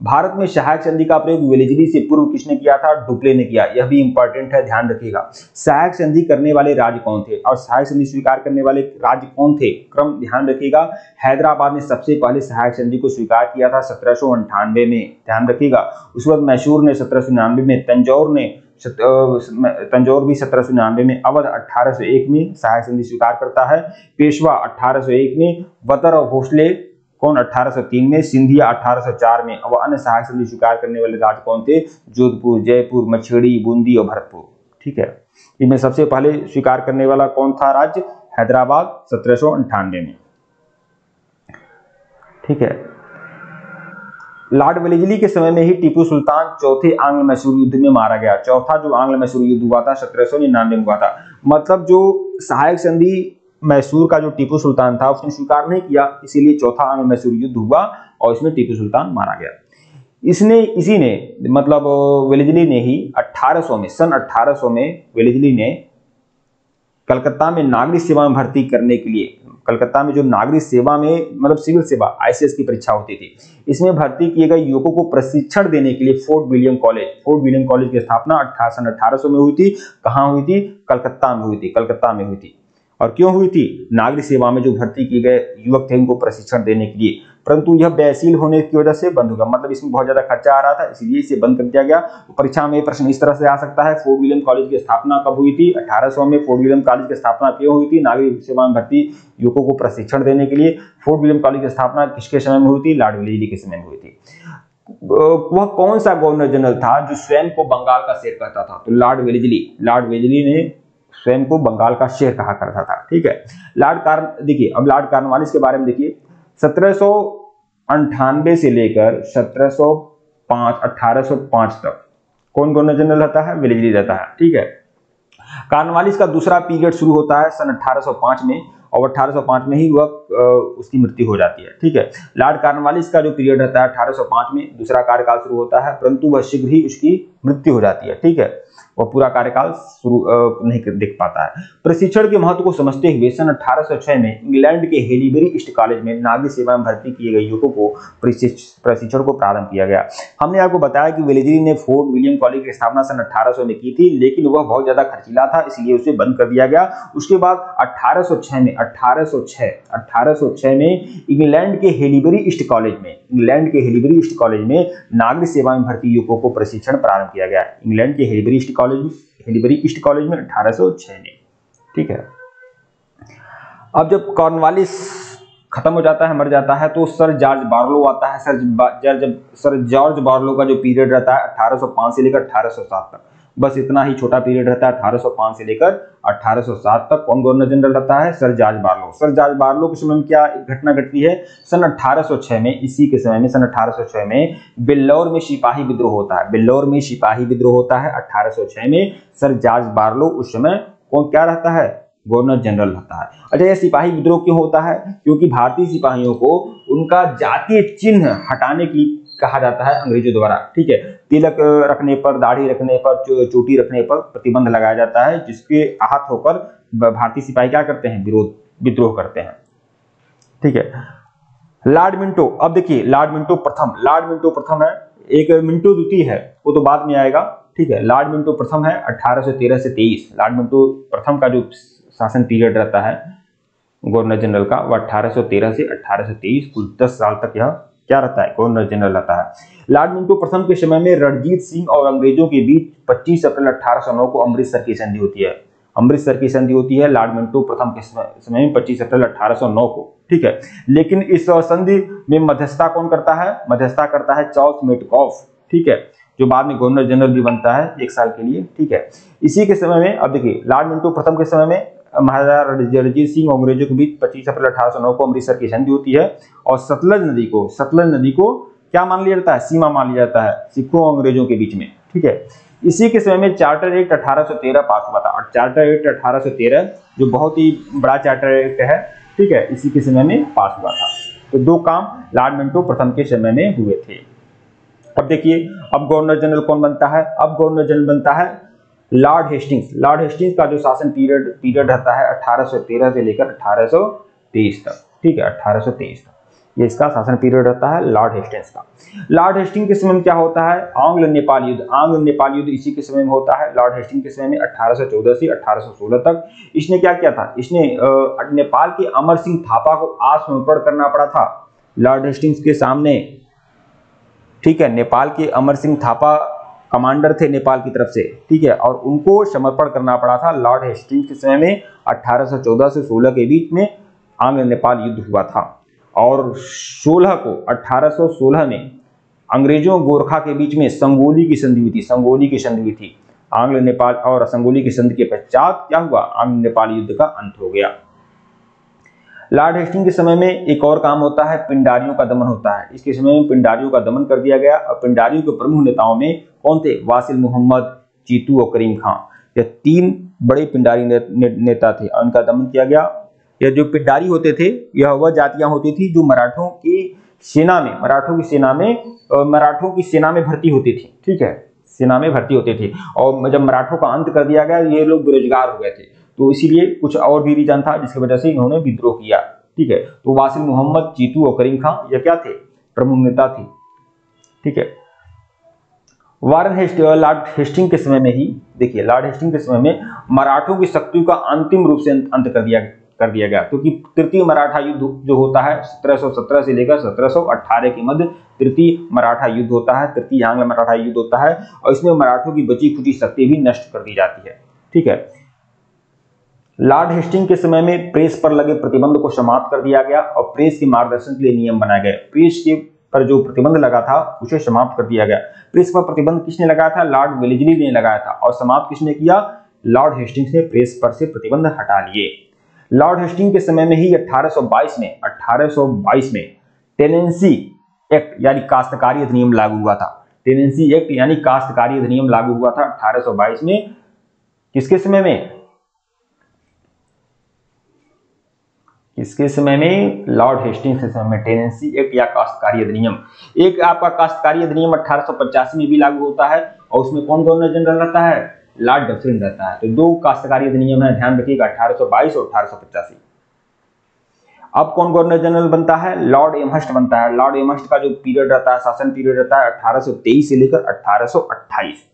भारत में सहायक संधि का प्रयोग वेलेजली से पूर्व किसने किया था? डुप्ले ने किया। यह भी इंपॉर्टेंट है, ध्यान रखिएगा। सहायक संधि करने वाले राज्य कौन थे और सहायक संधि स्वीकार करने वाले राज्य कौन थे? क्रम ध्यान रखिएगा। हैदराबाद ने सबसे पहले सहायक संधि को स्वीकार किया था 1798 में, ध्यान रखिएगा। उसके बाद मैसूर ने 1799 में, तंजौर भी 1799 में, अवध 1801 में सहायक संधि स्वीकार करता है, पेशवा 1801 में, बतर और भोसले कौन 1803 में, सिंधिया 1804 में। अब अन्य सहायक संधि स्वीकार करने वाले राज्य कौन थे? जोधपुर, जयपुर, मछली, बूंदी और भरतपुर। ठीक है, इनमें सबसे पहले स्वीकार करने वाला कौन था राज्य? हैदराबाद 1798 में। ठीक है, लॉर्ड वेलेजली के समय में ही टीपू सुल्तान चौथे आंग्ल मैसूर युद्ध में मारा गया। चौथा जो आंग्ल मैसूर युद्ध हुआ था 1799 में हुआ था। मतलब जो सहायक संधि मैसूर का जो टीपू सुल्तान था उसने स्वीकार नहीं किया, इसीलिए चौथा आंग्ल मैसूर युद्ध हुआ और इसमें टीपू सुल्तान मारा गया। इसी ने मतलब वेलेजली ने ही 1800 में, सन 1800 में वेलेजली ने कलकत्ता में नागरिक सेवा में भर्ती करने के लिए, कलकत्ता में जो नागरिक सेवा में मतलब सिविल सेवा आईसीएस की परीक्षा होती थी, इसमें भर्ती किए गए युवकों को प्रशिक्षण देने के लिए फोर्ट विलियम कॉलेज की स्थापना 1800 में हुई थी। कहाँ हुई थी? कलकत्ता में हुई थी, कलकत्ता में हुई थी। और क्यों हुई थी? नागरिक सेवा में जो भर्ती किए गए युवक थे उनको प्रशिक्षण देने के लिए, परंतु यह व्ययशील होने की वजह से बंद हो गया। मतलब इसमें बहुत ज्यादा खर्चा आ रहा था, इसलिए इसे बंद कर दिया गया। परीक्षा में प्रश्न इस तरह से आ सकता है, फोर्ट विलियम कॉलेज की स्थापना कब हुई थी? 1800 में। फोर्ट विलियम कॉलेज की स्थापना क्यों हुई थी? नागरिक सेवा में भर्ती युवकों को प्रशिक्षण देने के लिए। फोर्ट विलियम कॉलेज की स्थापना किसके समय में हुई थी? लॉर्ड वेलेजली के समय में हुई थी। वह कौन सा गवर्नर जनरल था जो स्वयं को बंगाल का शेर कहता था? तो लॉर्ड वेलेजली ने स्वयं को बंगाल का शेर कहा करता था। ठीक है, देखिए अब लॉर्ड कॉर्नवालिस के बारे में देखिए। 1798 से लेकर 1805 तक कौन गवर्नर जनरल रहता है? वेलेजली रहता है। ठीक है, कॉर्नवालिस का दूसरा पीरियड शुरू होता है सन 1805 में और 1805 में ही वह उसकी मृत्यु हो जाती है। ठीक है, लॉर्ड कॉर्नवालिस का जो पीरियड रहता है 1805 में दूसरा कार्यकाल शुरू होता है, परंतु वह शीघ्र ही उसकी मृत्यु हो जाती है। ठीक है, वह पूरा कार्यकाल शुरू नहीं देख पाता है। प्रशिक्षण के महत्व को समझते हुए सन 1806 में इंग्लैंड के हेलीबरी ईस्ट कॉलेज में नागरिक सेवा में भर्ती किए गए युवकों को प्रशिक्षण को प्रारंभ किया गया। हमने आपको बताया कि वेलेजली ने फोर्ट विलियम कॉलेज की स्थापना सन 1800 में की थी, लेकिन वह बहुत ज्यादा खर्चीला था, इसलिए उसे बंद कर दिया गया। उसके बाद 1806 में इंग्लैंड के हेलीबरी ईस्ट कॉलेज में नागरिक सेवा में भर्ती युवकों को प्रशिक्षण प्रारंभ किया गया। इंग्लैंड के हेलीबरी ईस्ट कॉलेज में 1806 में। ठीक है, अब जब कॉर्नवालिस खत्म हो जाता है, मर जाता है, तो सर जॉर्ज बार्लो आता है। सर जॉर्ज बार्लो का जो पीरियड रहता है 1805 से लेकर 1807 तक, बस इतना ही छोटा पीरियड रहता है। 1805 से लेकर 1807 तक कौन गवर्नर जनरल रहता है? Sir George Barlow. Sir George Barlow के समय में क्या घटना घटती है? सन 1806 में, इसी के समय में सन 1806 में बिल्लौर में सिपाही विद्रोह होता है। 1806 में सर जॉर्ज बार्लो उस समय कौन क्या रहता है? गवर्नर जनरल रहता है। अच्छा, यह सिपाही विद्रोह क्यों होता है? क्योंकि भारतीय सिपाहियों को उनका जातीय चिन्ह हटाने की कहा जाता है अंग्रेजों द्वारा। ठीक है, तिलक रखने पर, दाढ़ी रखने पर, चोटी रखने पर प्रतिबंध लगाया जाता है, जिसके आहत होकर भारतीय सिपाही क्या करते हैं? विद्रोह करते हैं। ठीक है, लॉर्ड मिंटो। अब देखिए लॉर्ड मिंटो प्रथम है, एक मिंटो द्वितीय है, वो तो बाद में आएगा। ठीक है, लॉर्ड मिंटो प्रथम है 1813 से 23। लॉर्ड मिंटो प्रथम का जो शासन पीरियड रहता है गवर्नर जनरल का, वह 1813 से 1823, कुल 10 साल तक यह क्या रहता है? गवर्नर जनरल रहता है। लॉर्ड मिंटो प्रथम के समय में रणजीत सिंह और अंग्रेजों के बीच 25 अप्रैल 1809 को अमृतसर की संधि होती है। लॉर्ड मिंटो प्रथम के समय में 25 अप्रैल 1809 को। ठीक है, लेकिन इस संधि में मध्यस्थता कौन करता है? मध्यस्थता करता है चार्ल्स मेटकॉफ। ठीक है, जो बाद में गवर्नर जनरल भी बनता है 1 साल के लिए। ठीक है, इसी के समय में अब देखिए लॉर्ड मिंटो प्रथम के समय में महाराजा रणजीत सिंह और अंग्रेजों के बीच 25 अप्रैल 1809 को अमृतसर की संधि होती है और सतलज नदी को क्या मान लिया जाता है? सीमा मान लिया जाता है सिखों और अंग्रेजों के बीच में। ठीक है, इसी के समय में चार्टर एक्ट 1813 पास हुआ था और चार्टर एक्ट 1813 जो बहुत ही बड़ा चार्टर एक्ट है। ठीक है, इसी के समय में पास हुआ था। तो 2 काम लॉर्ड मिंटो प्रथम के समय में हुए थे। अब देखिए अब गवर्नर जनरल कौन बनता है? अब गवर्नर जनरल बनता है लॉर्ड हेस्टिंग्स का जो शासन पीरियड रहता है 1813 से लेकर 1823 तक। ठीक है, 1823 तक। ये इसका शासन पीरियड रहता है लॉर्ड हेस्टिंग्स का। लॉर्ड हेस्टिंग्स के समय में क्या होता है, आंग्ल नेपाल युद्ध। आंग्ल नेपाल युद्ध इसी के समय में होता है, लॉर्ड हेस्टिंग्स के समय में 1814 से 1816 तक। इसने क्या किया था, इसने नेपाल के अमर सिंह थापा को आत्मसमर्पण करना पड़ा था लॉर्ड हेस्टिंग्स के सामने। ठीक है, नेपाल के अमर सिंह थापा कमांडर थे नेपाल की तरफ से, ठीक है, और उनको समर्पण करना पड़ा था लॉर्ड हेस्टिंग्स के समय में। 1814 से 16 के बीच में आंग्ल नेपाल युद्ध हुआ था और 1816 में अंग्रेजों गोरखा के बीच में संगोली की संधि हुई थी। संगोली की संधि हुई थी। आंग्ल नेपाल और संगोली की संधि के पश्चात क्या हुआ, आंग्ल नेपाल युद्ध का अंत हो गया। लॉर्ड हेस्टिंग्स के समय में एक और काम होता है, पिंडारियों का दमन होता है। इसके समय में पिंडारियों का दमन कर दिया गया और पिंडारियों के प्रमुख नेताओं में कौन थे, वासिल मोहम्मद, चीतू और करीम खां। ये 3 बड़े पिंडारी नेता थे और उनका दमन किया गया। यह जो पिंडारी होते थे, यह वह जातियां होती थी जो मराठों की सेना में भर्ती होती थी। ठीक है, सेना में भर्ती होती थी और जब मराठों का अंत कर दिया गया ये लोग बेरोजगार हो गए थे, तो इसीलिए कुछ और भी रीजन था जिसकी वजह से इन्होंने विद्रोह किया। ठीक है, तो वासिल मोहम्मद, चीतू और करीम खां ये क्या थे, प्रमुख नेता थे। ठीक है, लॉर्ड हेस्टिंग्स के समय में ही देखिए, लॉर्ड हेस्टिंग्स के समय में मराठों की शक्तियों का अंतिम रूप से अंत कर दिया गया, क्योंकि तृतीय मराठा युद्ध जो होता है 1717 से लेकर 1718 के मध्य तृतीय मराठा युद्ध होता है, तृतीय आंग्ल मराठा युद्ध होता है और इसमें मराठों की बची खुची शक्ति भी नष्ट कर दी जाती है। ठीक है, लॉर्ड हेस्टिंग्स के समय में प्रेस पर लगे प्रतिबंध को समाप्त कर दिया गया और प्रेस के मार्गदर्शन के लिए नियम बनाए गए। प्रेस के पर जो प्रतिबंध लगा था उसे समाप्त कर दिया गया। प्रेस पर प्रतिबंध किसने लगाया था, लॉर्ड वेलेस्ली ने लगाया था और समाप्त किसने किया, लॉर्ड हेस्टिंग्स ने प्रेस पर से प्रतिबंध हटा लिए। लॉर्ड हेस्टिंग्स के समय में ही 1822 में टेनेंसी एक्ट यानी काश्तकारी अधिनियम लागू हुआ था। टेनेंसी एक्ट यानी काश्तकारी अधिनियम लागू हुआ था 1822 में। किसके समय में, लॉर्ड हेस्टिंग्स के समय में टेनेंसी एक्ट या काश्तकारी अधिनियम। एक आपका काश्तकारी अधिनियम 1885 में भी लागू होता है और उसमें कौन गवर्नर जनरल रहता है, लॉर्ड डफरिन रहता है। तो 2 काश्तकारी अधिनियम है, ध्यान रखिएगा, 1822 और 1885। अब कौन गवर्नर जनरल बनता है, लॉर्ड एमहर्स्ट बनता है। लॉर्ड एमहर्स्ट का जो पीरियड रहता है, शासन पीरियड रहता है 1823 से लेकर 1828।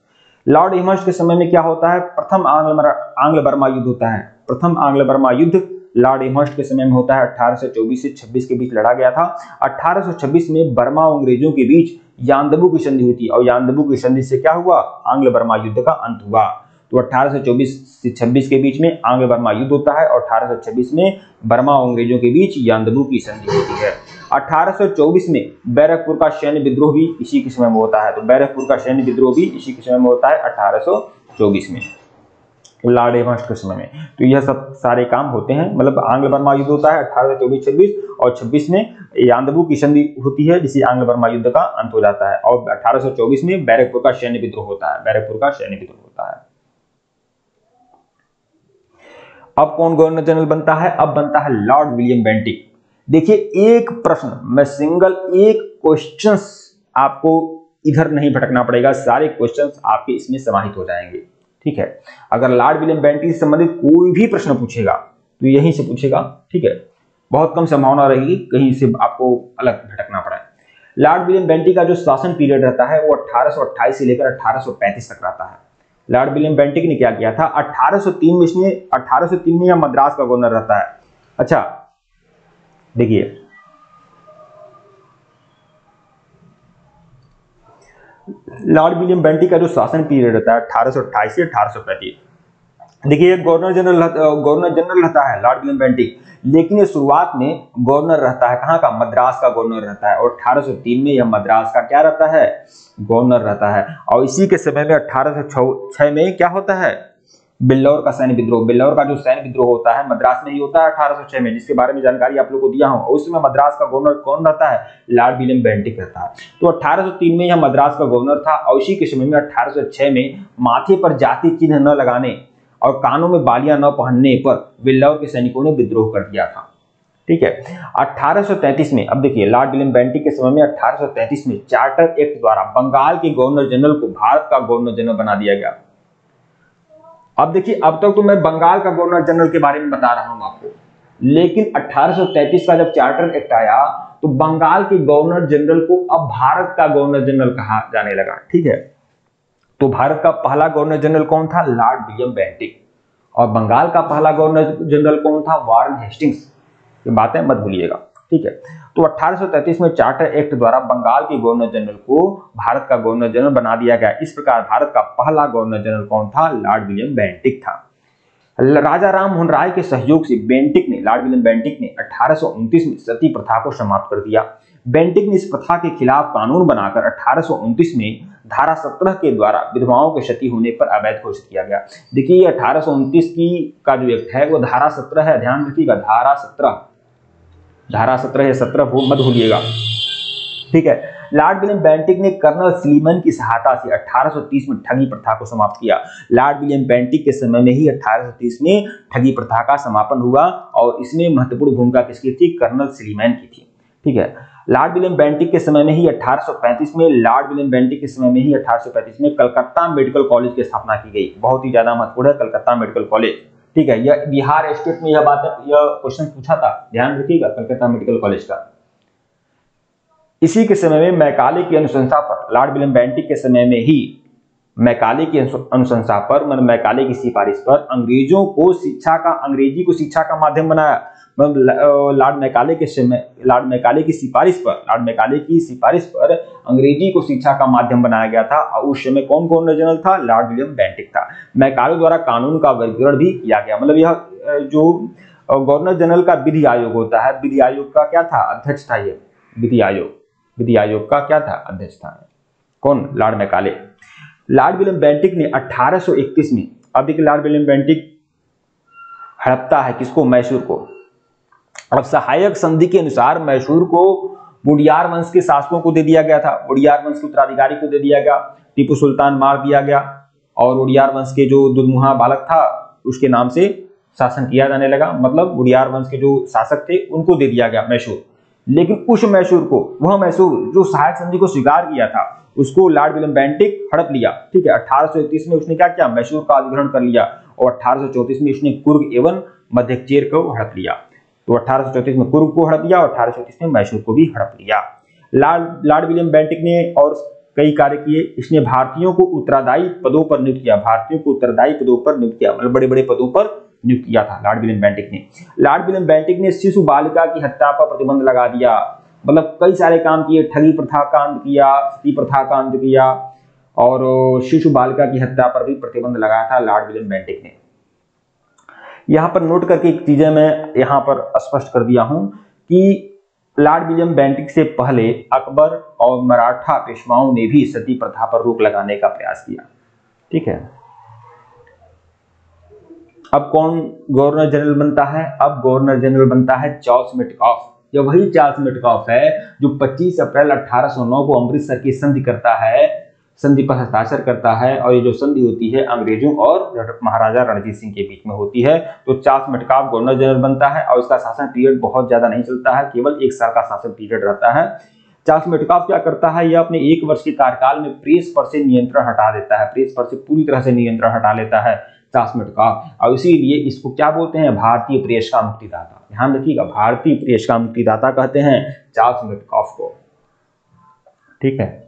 लॉर्ड एमहर्स्ट के समय में क्या होता है, प्रथम आंग्ल बर्मा युद्ध होता है। प्रथम आंग्ल बर्मा युद्ध लॉर्ड एमहर्स्ट के समय में होता है, 1824 से 26 के बीच लड़ा गया था। 1826 में बर्मा और अंग्रेजों के बीच यानदबू की संधि हुई थी और यानदबू की संधि से क्या हुआ, आंग्ल बर्मा युद्ध का अंत हुआ। तो 1824 से 26 के बीच में आंग्ल बर्मा युद्ध होता है और 1826 में बर्मा और अंग्रेजों के बीच यानदबू की संधि होती है। 1824 में बैरकपुर का सैन्य विद्रोह भी इसी के समय में होता है। तो बैरकपुर का सैन्य विद्रोह भी इसी के समय में होता है 1824 में, लॉर्ड एमहर्स्ट के समय में। तो यह सब सारे काम होते हैं, मतलब आंग्ल बर्मा युद्ध होता है 1824-26 और 26 में यानदबू की संधि होती है जिससे आंग्ल बर्मा युद्ध का अंत हो जाता है और 1824 में बैरकपुर का सैन्य विद्रोह होता है। बैरकपुर का सैन्य विद्रोह होता है। अब कौन गवर्नर जनरल बनता है, अब बनता है लॉर्ड विलियम बेंटिक। देखिए, एक प्रश्न मैं सिंगल एक क्वेश्चंस आपको इधर नहीं भटकना पड़ेगा, सारे क्वेश्चंस आपके इसमें समाहित हो जाएंगे। ठीक है, अगर लॉर्ड विलियम बेंटिक से संबंधित कोई भी प्रश्न पूछेगा तो यहीं से पूछेगा। ठीक है, बहुत कम संभावना रहेगी कहीं से आपको अलग भटकना पड़े। लॉर्ड विलियम बेंटिक का जो शासन पीरियड रहता है वो 1828 से लेकर 1835 तक रहता है। लॉर्ड विलियम बेंटिक ने क्या किया था, 1803 में यह मद्रास का गवर्नर रहता है। अच्छा देखिए, लॉर्ड विलियम बेंटिक का जो शासन पीरियड रहता है 1828 से 1835। देखिए, गवर्नर जनरल रहता है लॉर्ड विलियम बेंटिक, लेकिन ये शुरुआत में गवर्नर रहता है कहाँ का, मद्रास का गवर्नर रहता है और 1803 में यह मद्रास का क्या रहता है, गवर्नर रहता है। और इसी के समय में 1806 में क्या होता है, बिल्लौर का सैन्य विद्रोह। बिल्लौर का जो सैन्य विद्रोह होता है मद्रास में ही होता है 1806 में, जिसके बारे में जानकारी आप लोग को दिया हूं। उसमें मद्रास का गवर्नर कौन रहता है, लॉर्ड विलियम बेंटिक रहता है। तो 1803 में यह मद्रास का गवर्नर था और इसी के समय में 1806 में माथे पर जाति चिन्ह न लगाने और कानों में बालियां न पहनने पर बिल्लौर के सैनिकों ने विद्रोह कर दिया था। ठीक है, 1833 में, अब देखिए लॉर्ड विलियम बेंटिक के समय में 1833 में चार्टर एक्ट द्वारा बंगाल के गवर्नर जनरल को भारत का गवर्नर जनरल बना दिया गया। अब देखिए, अब तक तो मैं बंगाल का गवर्नर जनरल के बारे में बता रहा हूं आपको, लेकिन 1833 का जब चार्टर एक्ट आया तो बंगाल के गवर्नर जनरल को अब भारत का गवर्नर जनरल कहा जाने लगा। ठीक है, तो भारत का पहला गवर्नर जनरल कौन था? Lord William Bentinck. और बंगाल का पहला गवर्नर जनरल कौन था? Warren Hastings. ये बातें मत भूलिएगा। ठीक है, तो 1833 में चार्टर एक्ट द्वारा बंगाल के गवर्नर जनरल को भारत का गवर्नर जनरल बना दिया गया। इस प्रकार भारत का पहला गवर्नर जनरल कौन था? लॉर्ड विलियम बेंटिक था। राजा राम मोहन राय के सहयोग से लॉर्ड विलियम बेंटिक ने 1829 में सती प्रथा को समाप्त कर दिया। बेंटिक ने इस प्रथा के खिलाफ कानून बनाकर 1829 में धारा 17 के द्वारा विधवाओं के सती होने पर अवैध घोषित किया गया। देखिए 1829 की का जो एक्ट है वो धारा 17 है, ध्यान रखिएगा, धारा 17 है, 17 मत भूलिएगा। ठीक है, लॉर्ड विलियम बेंटिक ने कर्नल स्लीमन की सहायता से 1830 में ठगी प्रथा को समाप्त किया। लॉर्ड विलियम बेंटिक के समय में ही 1830 में ठगी प्रथा का समापन हुआ और इसमें महत्वपूर्ण भूमिका किसकी थी? कर्नल स्लीमन की थी। ठीक है, लॉर्ड विलियम बेंटिक के समय में ही 1835 में कलकत्ता मेडिकल कॉलेज की स्थापना की गई। बहुत ही ज्यादा महत्वपूर्ण है कलकत्ता मेडिकल कॉलेज। ठीक है, यह बिहार स्टेट में यह क्वेश्चन पूछा था, ध्यान रखिएगा, कलकत्ता मेडिकल कॉलेज का। इसी के समय में मैकाले की अनुशंसा पर, लॉर्ड विलियम बेंटिक के समय में ही मैकाले की अनुशंसा पर, मतलब मैकाले की सिफारिश पर अंग्रेजी को शिक्षा का माध्यम बनाया। लॉर्ड मैकाले की सिफारिश पर अंग्रेजी को शिक्षा का माध्यम बनाया गया था। और उस समय कौन गवर्नर जनरल था? लॉर्ड विलियम बेंटिक था। मैकाले द्वारा कानून का वर्गीकरण भी किया गया। मतलब यह जो गवर्नर जनरल का विधि आयोग होता है, विधि आयोग का क्या था? अध्यक्ष था ये विधि आयोग का क्या था? अध्यक्ष था। कौन? Lord Macaulay. Lord William Bentinck ने 1831 में, अब देखिए लॉर्ड विलियम बेंटिक हड़पता है किसको? मैसूर को। अब सहायक संधि के अनुसार मैसूर को वुडियार वंश के शासकों को दे दिया गया था, वुडियार वंश के उत्तराधिकारी को दे दिया गया। टीपू सुल्तान मार दिया गया और वुडियार वंश के जो दुधमुहा बालक था उसके नाम से शासन किया जाने लगा। मतलब वुडियार वंश के जो शासक थे उनको दे दिया गया मैसूर। लेकिन उस मैसूर को, वह मैसूर जो सहायक संधि को स्वीकार किया था, उसको लॉर्ड विलियम बेंटिक हड़प लिया। ठीक है, 1831 में उसने क्या किया? मैसूर का अधिग्रहण कर लिया और 1834 में उसने कुर्ग एवं मध्यचेर को हड़प लिया। तो 1834 में कुर्ग को हड़प लिया और 1834 में मैसूर को भी हड़प लिया। लॉर्ड विलियम बेंटिक ने और कई कार्य किए। इसने भारतीयों को उत्तरदायी पदों पर नियुक्त किया, मतलब बड़े बड़े पदों पर नियुक्त किया था लॉर्ड विलियम बेंटिक ने। लॉर्ड विलियम बेंटिक ने शिशु बालिका की हत्या पर प्रतिबंध लगा दिया। मतलब कई सारे काम किए, ठगी प्रथा का अंत किया, सती प्रथा का अंत किया और शिशु बालिका की हत्या पर भी प्रतिबंध लगाया था लॉर्ड विलियम बेंटिक ने। यहाँ पर नोट करके एक चीजें मैं यहाँ पर स्पष्ट कर दिया हूं कि लॉर्ड विलियम बेंटिक से पहले अकबर और मराठा पेशवाओं ने भी सती प्रथा पर रोक लगाने का प्रयास किया। ठीक है, अब कौन गवर्नर जनरल बनता है? अब गवर्नर जनरल बनता है चार्ल्स मेटकाफ। यह वही चार्ल्स मेटकाफ है जो 25 अप्रैल 1809 को अमृतसर की संधि पर हस्ताक्षर करता है और ये जो संधि होती है अंग्रेजों और महाराजा रणजीत सिंह के बीच में होती है। तो चार्ल्स मेटकाफ गवर्नर जनरल बनता है और इसका शासन पीरियड बहुत ज्यादा नहीं चलता है, केवल 1 साल का शासन पीरियड रहता है। चार्ल्स मेटकाफ क्या करता है? यह अपने 1 वर्ष के कार्यकाल में प्रेस पर से नियंत्रण हटा देता है, प्रेस पर से पूरी तरह से नियंत्रण हटा लेता है चार्ल्स मेटकाफ। और इसीलिए इसको क्या बोलते हैं? भारतीय प्रेस का मुक्तिदाता। ध्यान रखिएगा, भारतीय प्रेस का मुक्तिदाता कहते हैं चार्ल्स मेटकाफ को। ठीक है,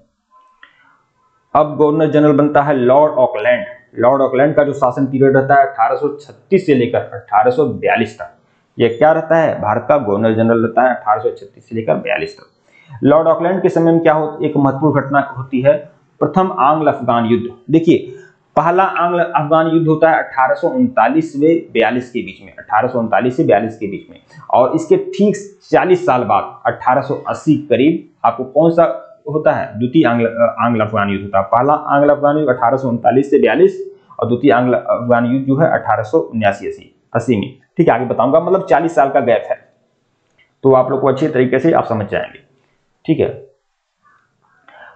अब गवर्नर जनरल बनता है लॉर्ड ऑकलैंड। लॉर्ड ऑकलैंड का जो शासन पीरियड रहता है 1836 से लेकर 1842 तक। यह क्या रहता है? भारत का गवर्नर जनरल रहता है 1836 से लेकर 42 तक। लॉर्ड ऑकलैंड के समय में क्या होता? एक महत्वपूर्ण घटना होती है, प्रथम आंग्ल अफगान युद्ध। देखिए, पहला आंग्ल अफगान युद्ध होता है 1839 से 42 के बीच में, 1839 से 42 के बीच में। और इसके ठीक 40 साल बाद 1880 करीब आपको कौन सा होता है? द्वितीय आंग्ल अफगान युद्ध होता है। पहला आंग्ल अफगान युद्ध 1839 से 42 और द्वितीय आंग्ल अफगान युद्ध जो है 1879-80 में। ठीक है, आगे बताऊंगा, मतलब 40 साल का गैप है, तो आप लोग को अच्छे तरीके से आप समझ जाएंगे। ठीक है,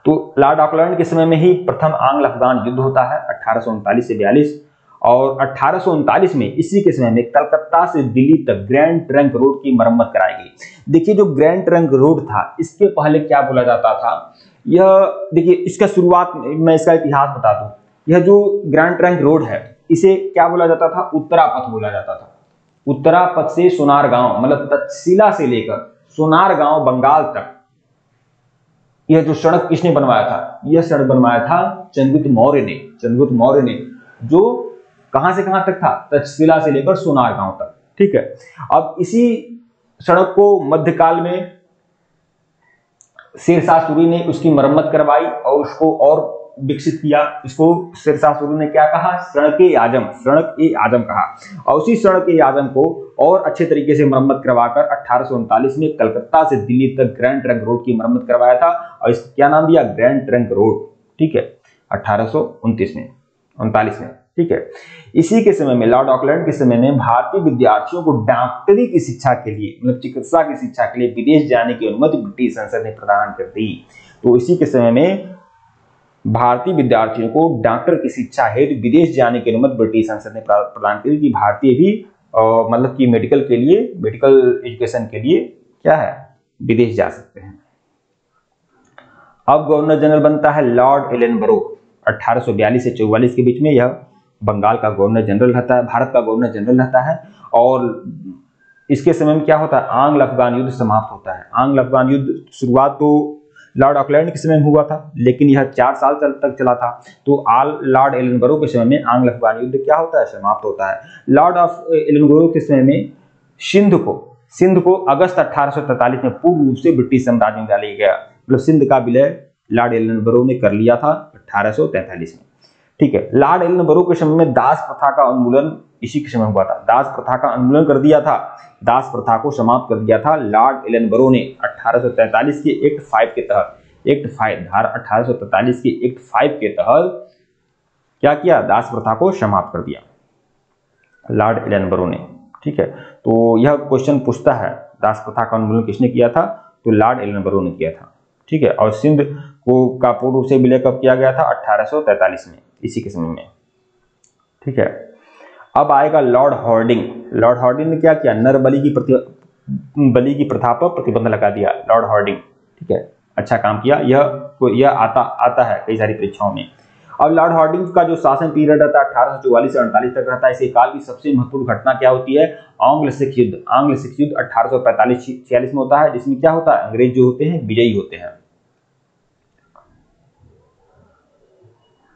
तो लॉर्ड ऑकलैंड के समय में ही प्रथम आंग्ल अफगान युद्ध होता है 1839 से 42 और 1839 में इसी के समय में कलकत्ता से दिल्ली तक ग्रैंड ट्रंक रोड की मरम्मत कराई गई। देखिए, जो ग्रैंड ट्रंक रोड था इसके पहले क्या बोला जाता था? यह देखिए, इसका शुरुआत मैं इसका इतिहास बता दूं। यह जो ग्रैंड ट्रंक रोड है इसे क्या बोला जाता था? उत्तरा पथ बोला जाता था। उत्तरा पथ से सोनार गांव, मतलब तक्षशिला से लेकर सोनारगांव बंगाल तक यह जो सड़क किसने बनवाया था? यह सड़क बनवाया था चंद्रगुप्त मौर्य ने। चंद्रगुप्त मौर्य ने, जो कहां से कहां तक था? तक्षशिला से लेकर सोनारगांव तक। ठीक है। अब इसी सड़क को मध्यकाल में शेरशाह सूरी ने उसकी मरम्मत करवाई और उसको और विकसित किया। इसको शेरशाह सूरी ने क्या कहा? सड़क-ए-आजम, सड़क-ए-आजम कहा। और उसी सड़क-ए-आजम को और अच्छे तरीके से मरम्मत करवाकर 1839 में कलकत्ता से दिल्ली तक ग्रैंड ट्रंक रोड की मरम्मत करवाया था और इसका क्या नाम दिया? Grand trunk road. ठीक है, 1839 में। ठीक है। इसी के समय में, लॉर्ड ऑकलैंड के समय में, भारतीय विद्यार्थियों को डॉक्टरी की शिक्षा के लिए, मतलब चिकित्सा की शिक्षा के लिए विदेश जाने की अनुमति ब्रिटिश संसद ने प्रदान कर दी। तो इसी के समय में भारतीय विद्यार्थियों को डॉक्टर की शिक्षा हेतु विदेश जाने की अनुमति ब्रिटिश संसद ने प्रदान की कि भारतीय भी मतलब कि मेडिकल के लिए, मेडिकल एजुकेशन के लिए क्या है? विदेश जा सकते हैं। अब गवर्नर जनरल बनता है लॉर्ड एलनबरो। 1842 से 44 के बीच में यह बंगाल का गवर्नर जनरल रहता है, भारत का गवर्नर जनरल रहता है। और इसके समय में क्या होता है? आंग्ल अफगान युद्ध समाप्त होता है। आंग्ल अफगान युद्ध शुरुआत तो लॉर्ड ऑकलैंड के समय में हुआ था, लेकिन यह 4 साल तक चला था। तो लॉर्ड एलनबरो के समय में आंग्ल अफगान युद्ध क्या होता है? समाप्त होता है। लॉर्ड ऑफ एलनबरो के समय में सिंध को अगस्त 1843 में पूर्ण रूप से ब्रिटिश साम्राज्य में डाल दिया गया। मतलब सिंध का विलय लॉर्ड एलनबरो ने कर लिया था 1843 में। ठीक है। लॉर्ड एलनबरो के समय में दास प्रथा का उन्मूलन इसी के समय हुआ था। दास प्रथा का उन्मूलन कर दिया था, दास प्रथा को समाप्त कर दिया था लॉर्ड एलनबरो ने 1843 के एक्ट 5 के तहत। एक्ट 5, धारा 1843 के एक्ट 5 के तहत क्या किया? दास प्रथा को समाप्त कर दिया लॉर्ड एलनबरो ने। ठीक है। तो यह क्वेश्चन पूछता है, दास प्रथा का उन्मूलन किसने किया था? तो लॉर्ड एलनबरो ने किया था। ठीक है। और सिंध को का पूर्ण रूप से विलय कब किया गया था? 1843 में, इसी के समय में। ठीक है। अब आएगा लॉर्ड हॉर्डिंग। लॉर्ड हॉर्डिंग ने क्या किया? नर बलि की प्रथा पर प्रतिबंध लगा दिया लॉर्ड हॉर्डिंग। ठीक है, अच्छा काम किया। यह आता है कई सारी परीक्षाओं में। अब लॉर्ड हॉर्डिंग का जो शासन पीरियड रहता है 1844 से 48 तक रहता है। इसी काल की सबसे महत्वपूर्ण घटना क्या होती है? आंग्ल सिख युद्ध। आंग्ल सिख युद्ध 1845-46 में होता है, जिसमें क्या होता है? अंग्रेज जो होते हैं विजयी होते हैं।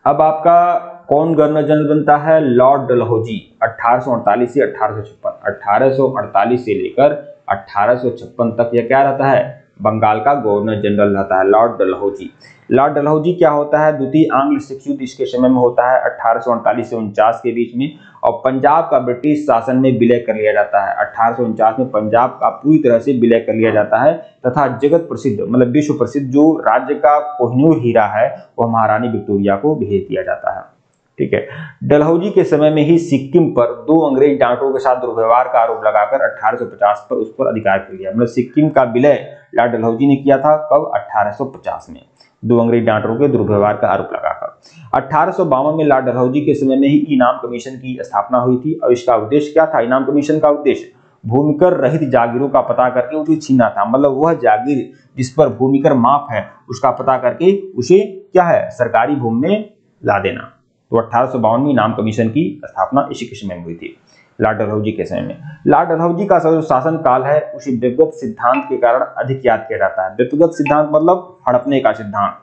अब आपका कौन गवर्नर जनरल बनता है? लॉर्ड डलहौजी। 1848 से 1856, 1848 से लेकर 1856 तक यह क्या रहता है? बंगाल का गवर्नर जनरल रहता है लॉर्ड डलहौजी। लॉर्ड डलहौजी क्या होता है? द्वितीय आंग्ल सिख युद्ध इसके समय में होता है 1848 से 49 के बीच में। और पंजाब का ब्रिटिश शासन में विलय कर लिया जाता है। 1849 में पंजाब का पूरी तरह से विलय कर लिया जाता है तथा जगत प्रसिद्ध, मतलब विश्व प्रसिद्ध जो राज्य का कोहिनूर हीरा है वह महारानी विक्टोरिया को भेज दिया जाता है। ठीक है। डलहौजी के समय में ही सिक्किम पर 2 अंग्रेज डॉक्टरों के साथ दुर्व्यवहार का आरोप लगाकर 1850 पर उस पर अधिकार कर लिया। मतलब सिक्किम का विलय लॉर्ड डलहौजी ने किया था कब? 1850 में, 2 अंग्रेज डॉक्टरों के दुर्व्यवहार का आरोप लगाकर। 1852 में लॉर्ड डलहौजी के समय में ही इनाम कमीशन की स्थापना हुई थी और इसका उद्देश्य क्या था? इनाम कमीशन का उद्देश्य भूमिकर रहित जागीरों का पता करके उसे छीनना था। मतलब वह जागीर जिस पर भूमिकर माफ है उसका पता करके उसे क्या है? सरकारी भूमि में ला देना। तो 1852 में इनाम कमीशन की स्थापना इसी के समय में हुई थी लॉर्ड डलहौजी के समय में। लॉर्ड डलहौजी का जो शासन काल है उसे व्यक्तिगत सिद्धांत के कारण अधिक याद किया जाता है। व्यक्तिगत सिद्धांत मतलब हड़पने का सिद्धांत।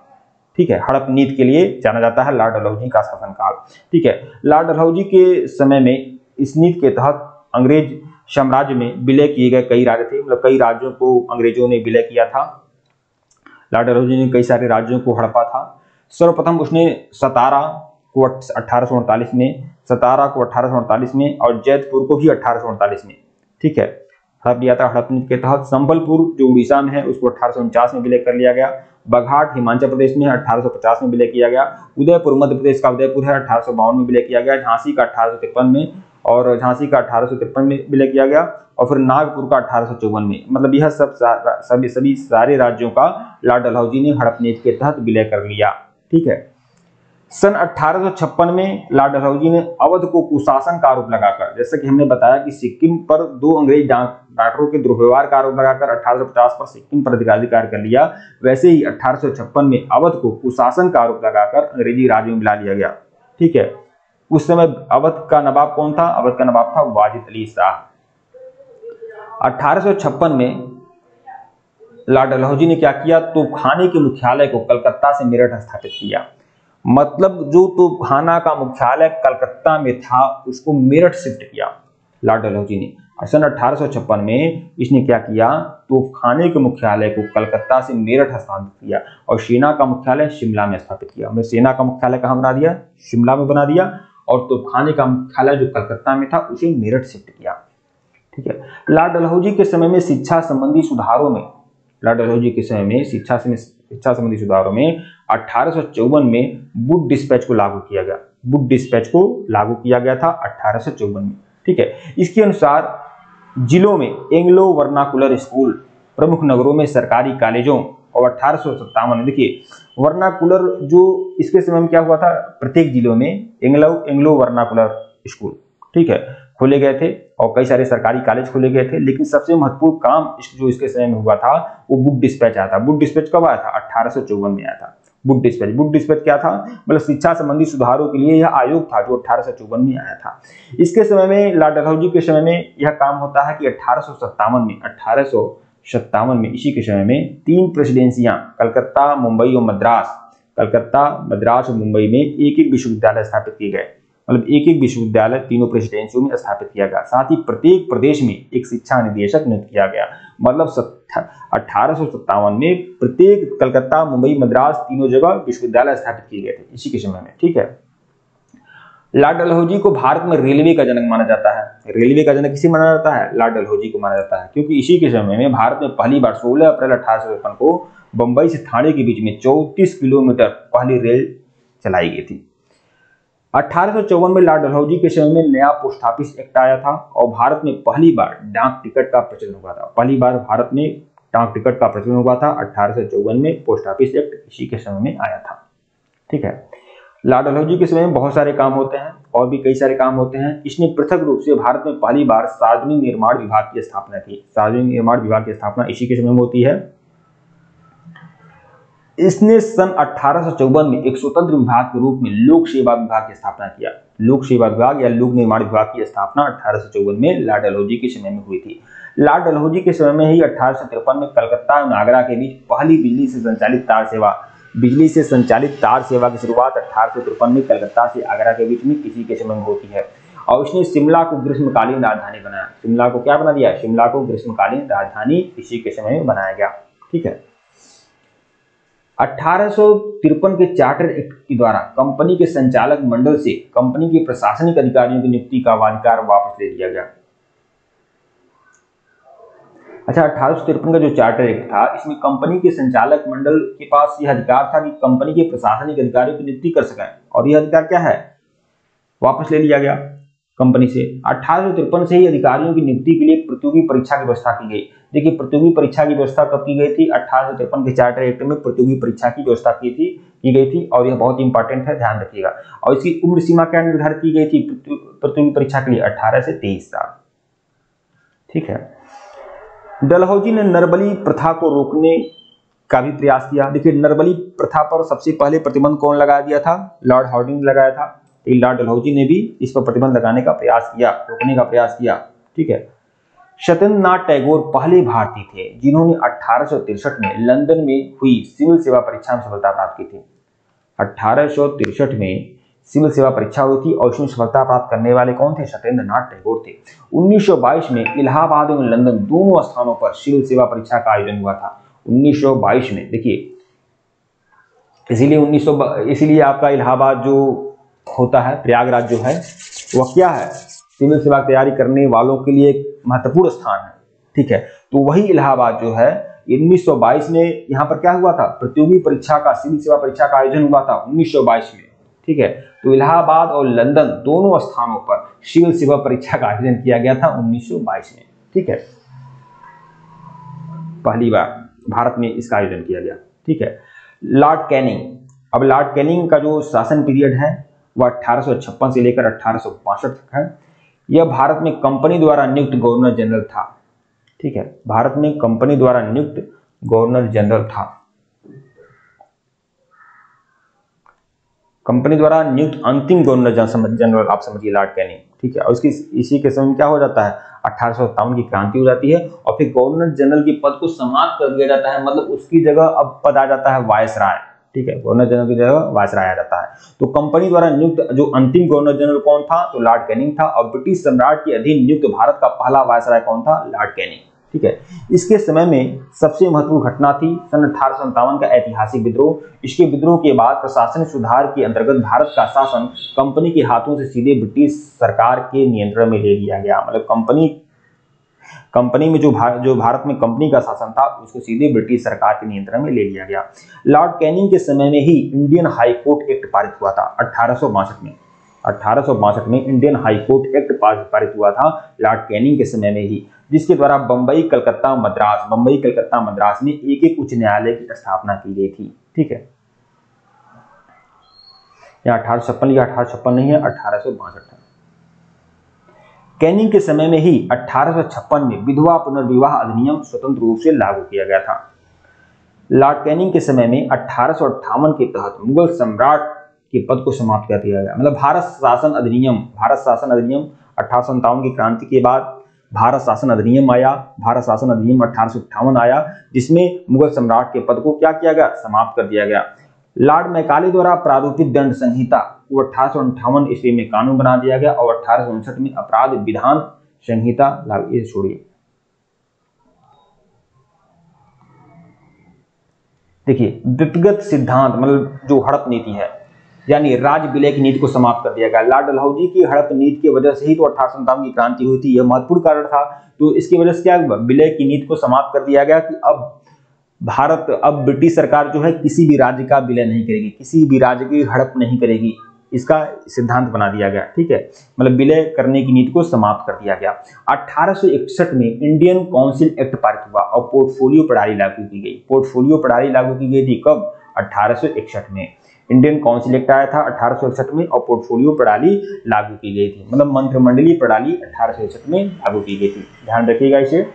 ठीक है, हड़प नीति के लिए जाना जाता है लॉर्ड डलहौजी का शासनकाल। ठीक है। लॉर्ड डलहौजी के समय में इस नीति के तहत अंग्रेज साम्राज्य में विलय किए गए कई राज्य थे। मतलब कई राज्यों को अंग्रेजों ने विलय किया था। लॉर्ड डलहौजी ने कई सारे राज्यों को हड़पा था। सर्वप्रथम उसने सतारा को 1848 में, सतारा को 1848 में और जैतपुर को भी 1848 में, ठीक है, हड़प लिया था। हड़प नीति के तहत संबलपुर जो उड़ीसा में है उसको 1849 में विलय कर लिया गया। बघाट हिमाचल प्रदेश में 1850 में विलय किया गया। उदयपुर मध्य प्रदेश का उदयपुर है 1852 में विलय किया गया। झांसी का 1853 में और झांसी का 1853 में विलय किया गया और फिर नागपुर का 1854 में। मतलब यह सभी सारे राज्यों का लॉर्ड डलहौजी ने हड़प नीति के तहत विलय कर लिया। ठीक है। सन 1856 में लॉर्ड डलहौजी ने अवध को कुशासन का आरोप लगाकर, जैसा कि हमने बताया कि सिक्किम पर 2 अंग्रेज डॉक्टरों के दुर्व्यवहार का आरोप लगाकर 1850 पर सिक्किम पर अधिकार कर लिया, वैसे ही 1856 में अवध को कुशासन का आरोप लगाकर अंग्रेजी राज में मिला लिया गया। ठीक है। उस समय अवध का नवाब कौन था? अवध का नवाब था वाजिद अली शाह। 1856 में लॉर्ड डलहौजी ने क्या किया, तोपखाने के मुख्यालय को कलकत्ता से मेरठ स्थापित किया। मतलब जो तोपखाना का मुख्यालय कलकत्ता में था उसको मेरठ शिफ्ट किया लॉर्ड डलहौजी ने। सन 1856 में इसने क्या किया, तोपखाने के मुख्यालय को कलकत्ता से मेरठ स्थापित किया और सेना का मुख्यालय शिमला में स्थापित किया। हमने सेना का मुख्यालय कहाँ बना दिया, शिमला में बना दिया, और तोपखाने का मुख्यालय जो कलकत्ता में था उसे मेरठ शिफ्ट किया। ठीक है। लॉर्ड डलहौजी के समय में शिक्षा संबंधी सुधारों में, लॉर्ड डलहौजी के समय में शिक्षा संबंधी सुधारों में 1854 में वुड डिस्पैच को लागू किया गया। वुड डिस्पैच को लागू किया गया था 1854 में। ठीक है। इसके अनुसार जिलों में एंग्लो वर्नाकुलर स्कूल, प्रमुख नगरों में सरकारी कॉलेजों, और 1857 में देखिए वर्नाकुलर जो इसके समय में क्या हुआ था, प्रत्येक जिलों में एंग्लो वर्नाकुलर स्कूल, ठीक है, खोले गए थे और कई सारे सरकारी कॉलेज खोले गए थे। लेकिन सबसे महत्वपूर्ण काम जो इसके समय में हुआ था वो बुक डिस्पैच आया था। बुक डिस्पैच कब आया था, 1854 में आया था बुक डिस्पैच। बुक डिस्पैच क्या था, मतलब शिक्षा संबंधी सुधारों के लिए यह आयोग था जो 1854 में आया था। इसके समय में, लॉर्ड डलहौजी के समय में यह काम होता है कि 1857 में इसी के समय में 3 प्रेसिडेंसियां कलकत्ता, मुंबई और मद्रास, कलकत्ता, मद्रास और मुंबई में एक एक विश्वविद्यालय स्थापित किए गए। मतलब एक एक विश्वविद्यालय तीनों प्रेसिडेंसियों में स्थापित किया गया। साथ ही प्रत्येक प्रदेश में एक शिक्षा निदेशक नियुक्त किया गया। मतलब 1857 में प्रत्येक कलकत्ता, मुंबई, मद्रास तीनों जगह विश्वविद्यालय स्थापित किए गए थे इसी के समय में। ठीक है। लॉर्ड डलहौजी को भारत में रेलवे का जनक माना जाता है। रेलवे का जनक किसे माना जाता है, लॉर्ड डलहौजी को माना जाता है, क्योंकि इसी के समय में भारत में पहली बार 16 अप्रैल 1853 को बंबई से थाने के बीच में 34 किलोमीटर पहली रेल चलाई गई थी। 1854 में लॉर्ड डलहौजी के समय में नया पोस्ट ऑफिस एक्ट आया था और भारत में पहली बार डाक टिकट का प्रचलन हुआ था। पहली बार भारत में डाक टिकट का प्रचलन हुआ था 1854 में। पोस्ट ऑफिस एक्ट इसी के समय में आया था। ठीक है। लॉर्ड डलहौजी के समय में बहुत सारे काम होते हैं और भी कई सारे काम होते हैं। इसने पृथक रूप से भारत में पहली बार सार्वजनिक निर्माण विभाग की स्थापना की। सार्वजनिक निर्माण विभाग की स्थापना इसी के समय में होती है। इसने सन 1854 में एक स्वतंत्र विभाग के रूप में लोक सेवा विभाग की स्थापना किया। लोक सेवा विभाग या लोक निर्माण विभाग की स्थापना 1854 में लॉर्ड डलहौजी के समय में हुई थी। लॉर्ड डलहौजी के समय में ही 1853 में कलकत्ता और आगरा के बीच पहली बिजली से संचालित तार सेवा की शुरुआत 1853 में कलकत्ता से आगरा के बीच में इसी के समय में होती है। और उसने शिमला को ग्रीष्मकालीन राजधानी बनाया। शिमला को क्या बना दिया, शिमला को ग्रीष्मकालीन राजधानी इसी के समय में बनाया गया। ठीक है। 1853 के चार्टर एक्ट के द्वारा कंपनी के संचालक मंडल से कंपनी के प्रशासनिक अधिकारियों की नियुक्ति का अधिकार वापस ले लिया गया। अच्छा, 1853 का जो चार्टर एक्ट था इसमें कंपनी के संचालक मंडल के पास यह अधिकार था कि कंपनी के प्रशासनिक अधिकारियों की नियुक्ति कर सकें, और यह अधिकार क्या है, वापस ले लिया गया कंपनी से। 1853 से ही अधिकारियों की नियुक्ति के लिए प्रतियोगी परीक्षा की व्यवस्था की गई। देखिए प्रतियोगी परीक्षा की व्यवस्था कब की गई थी, 1853 के चार्टर एक्ट में प्रतियोगी परीक्षा की व्यवस्था की गई थी और यह बहुत इंपॉर्टेंट है, ध्यान रखिएगा। और इसकी उम्र सीमा क्या निर्धारित की गई थी प्रतियोगी परीक्षा के लिए, 18 से 23 साल। ठीक है। डलहौजी ने नरबली प्रथा को रोकने का भी प्रयास किया। देखिए नरबली प्रथा पर सबसे पहले प्रतिबंध कौन लगा दिया था, लॉर्ड हार्डिंग ने लगाया था। लॉर्ड डलहौजी ने भी इस पर प्रतिबंध लगाने का प्रयास किया, रोकने का प्रयास किया। ठीक है। सत्येंद्रनाथ टैगोर पहले भारतीय थे जिन्होंने 1863 में लंदन में हुई सिविल सेवा परीक्षा में सफलता प्राप्त की थी। 1863 में सिविल सेवा परीक्षा हुई थी और इसमें सफलता प्राप्त करने वाले कौन थे, सत्येंद्रनाथ टैगोर थे। 1922 में इलाहाबाद और लंदन दोनों स्थानों पर सिविल सेवा परीक्षा का आयोजन हुआ था। 1922 में देखिए, इसीलिए आपका इलाहाबाद जो होता है, प्रयागराज जो है, वह क्या है, सिविल सेवा तैयारी करने वालों के लिए एक महत्वपूर्ण स्थान है। ठीक है। तो वही इलाहाबाद जो है 1922 में यहाँ पर क्या हुआ था, प्रतियोगी परीक्षा का, सिविल सेवा परीक्षा का आयोजन हुआ था 1922 में। ठीक है। तो इलाहाबाद और लंदन दोनों स्थानों पर सिविल सेवा परीक्षा का आयोजन किया गया था 1922 में। ठीक है। पहली बार भारत में इसका आयोजन किया गया। ठीक है। लॉर्ड कैनिंग, अब लॉर्ड कैनिंग का जो शासन पीरियड है वह 1856 से लेकर 1862 तक है। यह भारत में कंपनी द्वारा नियुक्त गवर्नर जनरल था। ठीक है। भारत में कंपनी द्वारा नियुक्त गवर्नर जनरल था। कंपनी द्वारा नियुक्त अंतिम गवर्नर जनरल आप समझिए लॉर्ड कैनिंग। ठीक है। और इसी के समय में क्या हो जाता है, 1857 की क्रांति हो जाती है और फिर गवर्नर जनरल के पद को समाप्त कर दिया जाता है, मतलब उसकी जगह अब पद आ जाता है वायसराय, ठीक है, गवर्नर जनरल की जगह वायसराय आ जाता है। तो कंपनी द्वारा नियुक्त जो अंतिम गवर्नर जनरल कौन था, तो लॉर्ड कैनिंग था। और ब्रिटिश सम्राट के अधीन नियुक्त भारत का पहला वायसराय कौन था, लॉर्ड कैनिंग, ठीक है। इसके समय में सबसे महत्वपूर्ण घटना थी सन 1857 का ऐतिहासिक विद्रोह। इसके विद्रोह के बाद प्रशासनिक सुधार के अंतर्गत भारत का शासन कंपनी के हाथों से सीधे ब्रिटिश सरकार के नियंत्रण में ले लिया गया, मतलब कंपनी में जो भारत में कंपनी का शासन था उसको सीधे ब्रिटिश सरकार के नियंत्रण में ले लिया गया। लॉर्ड कैनिंग के समय में ही इंडियन हाई कोर्ट एक्ट पारित हुआ था 1862 में इंडियन हाई कोर्ट एक्ट पारित हुआ था लॉर्ड कैनिंग के समय में ही, जिसके द्वारा बंबई कलकत्ता मद्रास में एक एक उच्च न्यायालय की स्थापना की गई थी, ठीक है। यहाँ 1856 नहीं है, 1862 है। कैनिंग के समय में ही 1856 में विधवा पुनर्विवाह अधिनियम स्वतंत्र रूप से लागू किया गया था। लॉर्ड कैनिंग के समय में 1858 के तहत मुगल सम्राट के पद को समाप्त कर दिया गया, मतलब भारत शासन अधिनियम 1857 की क्रांति के बाद भारत शासन अधिनियम 1858 आया, जिसमें मुगल सम्राट के पद को क्या किया गया, समाप्त कर दिया गया। लॉर्ड मैकाले द्वारा प्रारूपित दंड संहिता को 1858 ईस्वी में कानून बना दिया गया और 1859 में अपराध विधान संहिता लागू, छोड़िए देखिए व्यक्तिगत सिद्धांत, मतलब जो हड़प नीति है यानी राज विलय की नीति को समाप्त कर दिया गया। लॉर्ड डलहौजी की हड़प नीति की वजह से ही तो 1857 की क्रांति हुई थी, यह महत्वपूर्ण कारण था। तो इसकी वजह से क्या विलय की नीति को समाप्त कर दिया गया कि अब ब्रिटिश सरकार जो है किसी भी राज्य का विलय नहीं करेगी, किसी भी राज्य की हड़प नहीं करेगी, इसका सिद्धांत बना दिया गया, ठीक है, मतलब विलय करने की नीति को समाप्त कर दिया गया। 1861 में इंडियन काउंसिल एक्ट पारित हुआ और पोर्टफोलियो प्रणाली लागू की गई। पोर्टफोलियो प्रणाली लागू की गई थी कब, 1861 में। इंडियन काउंसिल एक्ट आया था 1861 में और पोर्टफोलियो प्रणाली लागू की गई थी, मतलब मंत्रिमंडलीय प्रणाली 1861 में लागू की गई थी, ध्यान रखिएगा इसे।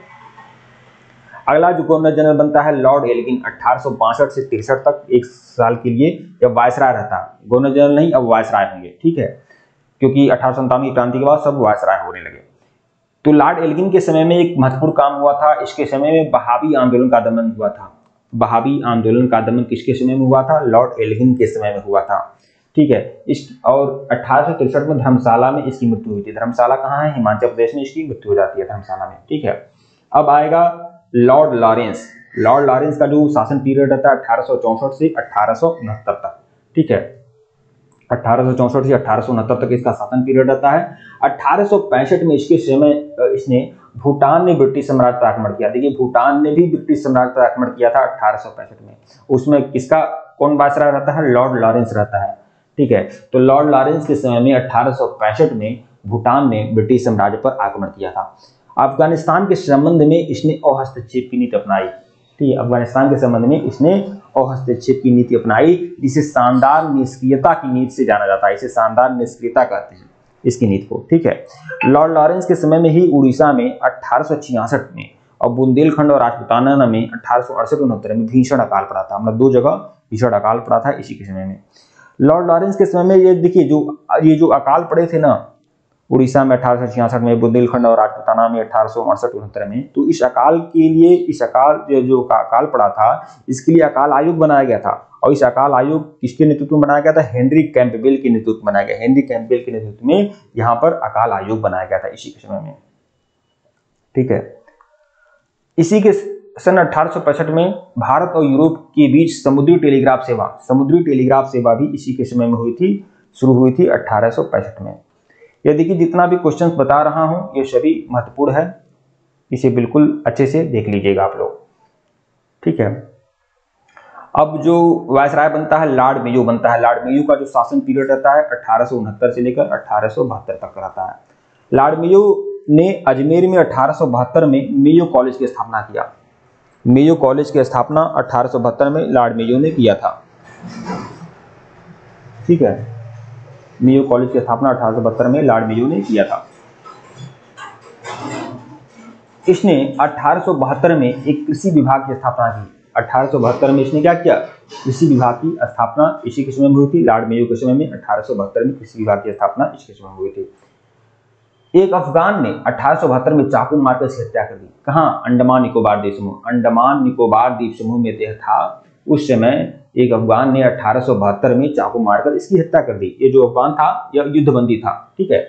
अगला जो गवर्नर जनरल बनता है लॉर्ड एल्गिन, 1862 से 63 तक, एक साल के लिए जब वायसराय रहता है, गवर्नर जनरल नहीं अब वायसराय होंगे, ठीक है, क्योंकि 1857 की क्रांति के बाद सब वायसराय होने लगे। तो लॉर्ड एल्गिन के समय में एक महत्वपूर्ण काम हुआ था, इसके समय में बहावी आंदोलन का दमन हुआ था। बहावी आंदोलन का दमन किसके समय में हुआ था, लॉर्ड एल्गिन के समय में हुआ था, ठीक है। और 1863 में धर्मशाला में इसकी मृत्यु हुई थी। धर्मशाला कहाँ है, हिमाचल प्रदेश में इसकी मृत्यु हो जाती है धर्मशाला में, ठीक है। अब आएगा लॉर्ड लॉरेंस। लॉर्ड लॉरेंस का जो शासन पीरियड रहता है 1864 से 1869 तक, ठीक है, 1864 से 1869 तक इसका शासन पीरियड रहता है। 1865 में इसके समय इसने भूटान ने ब्रिटिश सम्राट पर आक्रमण किया। देखिए भूटान ने भी ब्रिटिश सम्राट पर आक्रमण किया था 1865 में, उसमें किसका कौन वायसराय रहता है, लॉर्ड लॉरेंस रहता है, ठीक है। तो लॉर्ड लॉरेंस के समय में 1865 में भूटान ने ब्रिटिश साम्राज्य पर आक्रमण किया था। अफगानिस्तान के संबंध में इसने अहस्तक्षेप की नीति अपनाई, ठीक है, अफगानिस्तान के संबंध में इसने अहस्तक्षेप की नीति अपनाई, जिसे शानदार निष्क्रियता की नीति से जाना जाता है, इसे शानदार निष्क्रियता कहते हैं इसकी नीति को, ठीक है। लॉर्ड लॉरेंस के समय में ही उड़ीसा में 1866 में और बुंदेलखंड और राजपूताना में 1868-69 में भीषण अकाल पड़ा था, मतलब दो जगह भीषण अकाल पड़ा था इसी के समय में। लॉर्ड लॉरेंस के समय में ये देखिए ये जो अकाल पड़े थे ना उड़ीसा में 1866 में, बुंदेलखंड और राजपूताना में 1868-69 में, तो इस अकाल के लिए जो अकाल पड़ा था इसके लिए अकाल आयोग बनाया गया था। और इस अकाल आयोग किसके नेतृत्व में बनाया गया था, हेनरी कैंपबेल के नेतृत्व में बनाया गया। हेनरी कैंपबेल के नेतृत्व में यहाँ पर अकाल आयोग बनाया गया था इसी के समय में, ठीक है। इसी के सन 1865 में भारत और यूरोप के बीच समुद्री टेलीग्राफ सेवा भी इसी के समय में शुरू हुई थी 1865 में। ये देखिए जितना भी क्वेश्चंस बता रहा हूं ये सभी महत्वपूर्ण है, इसे बिल्कुल अच्छे से देख लीजिएगा आप लोग, ठीक है। अब जो वायसराय बनता है लॉर्ड मेयो बनता है। लॉर्ड मेयो का जो शासन पीरियड रहता है 1869 से लेकर 1872 तक रहता है। लॉर्ड मेयो ने अजमेर में 1872 में मेयो कॉलेज की स्थापना किया। मेयो कॉलेज की स्थापना 1872 में लॉर्ड मेयो ने किया था, ठीक है। मेयो कॉलेज की स्थापना 1872 में लॉर्ड मेयो ने किया था। इसने 1872 में एक कृषि विभाग की स्थापना की। 1872 में इसने क्या किया, कृषि विभाग की स्थापना इसी के समय में हुई थी। लॉर्ड मेयो के समय में 1872 में कृषि विभाग की स्थापना इसके समय में हुई थी। एक अफगान ने 1872 में चाकू मारकर इसकी हत्या कर दी। कहाँ? अंडमान निकोबार द्वीप समूह, अंडमान निकोबार द्वीप समूह में यह था। उस समय एक अफगान ने 1872 में चाकू मारकर इसकी हत्या कर दी। ये जो अफगान था यह युद्धबंदी था, ठीक है।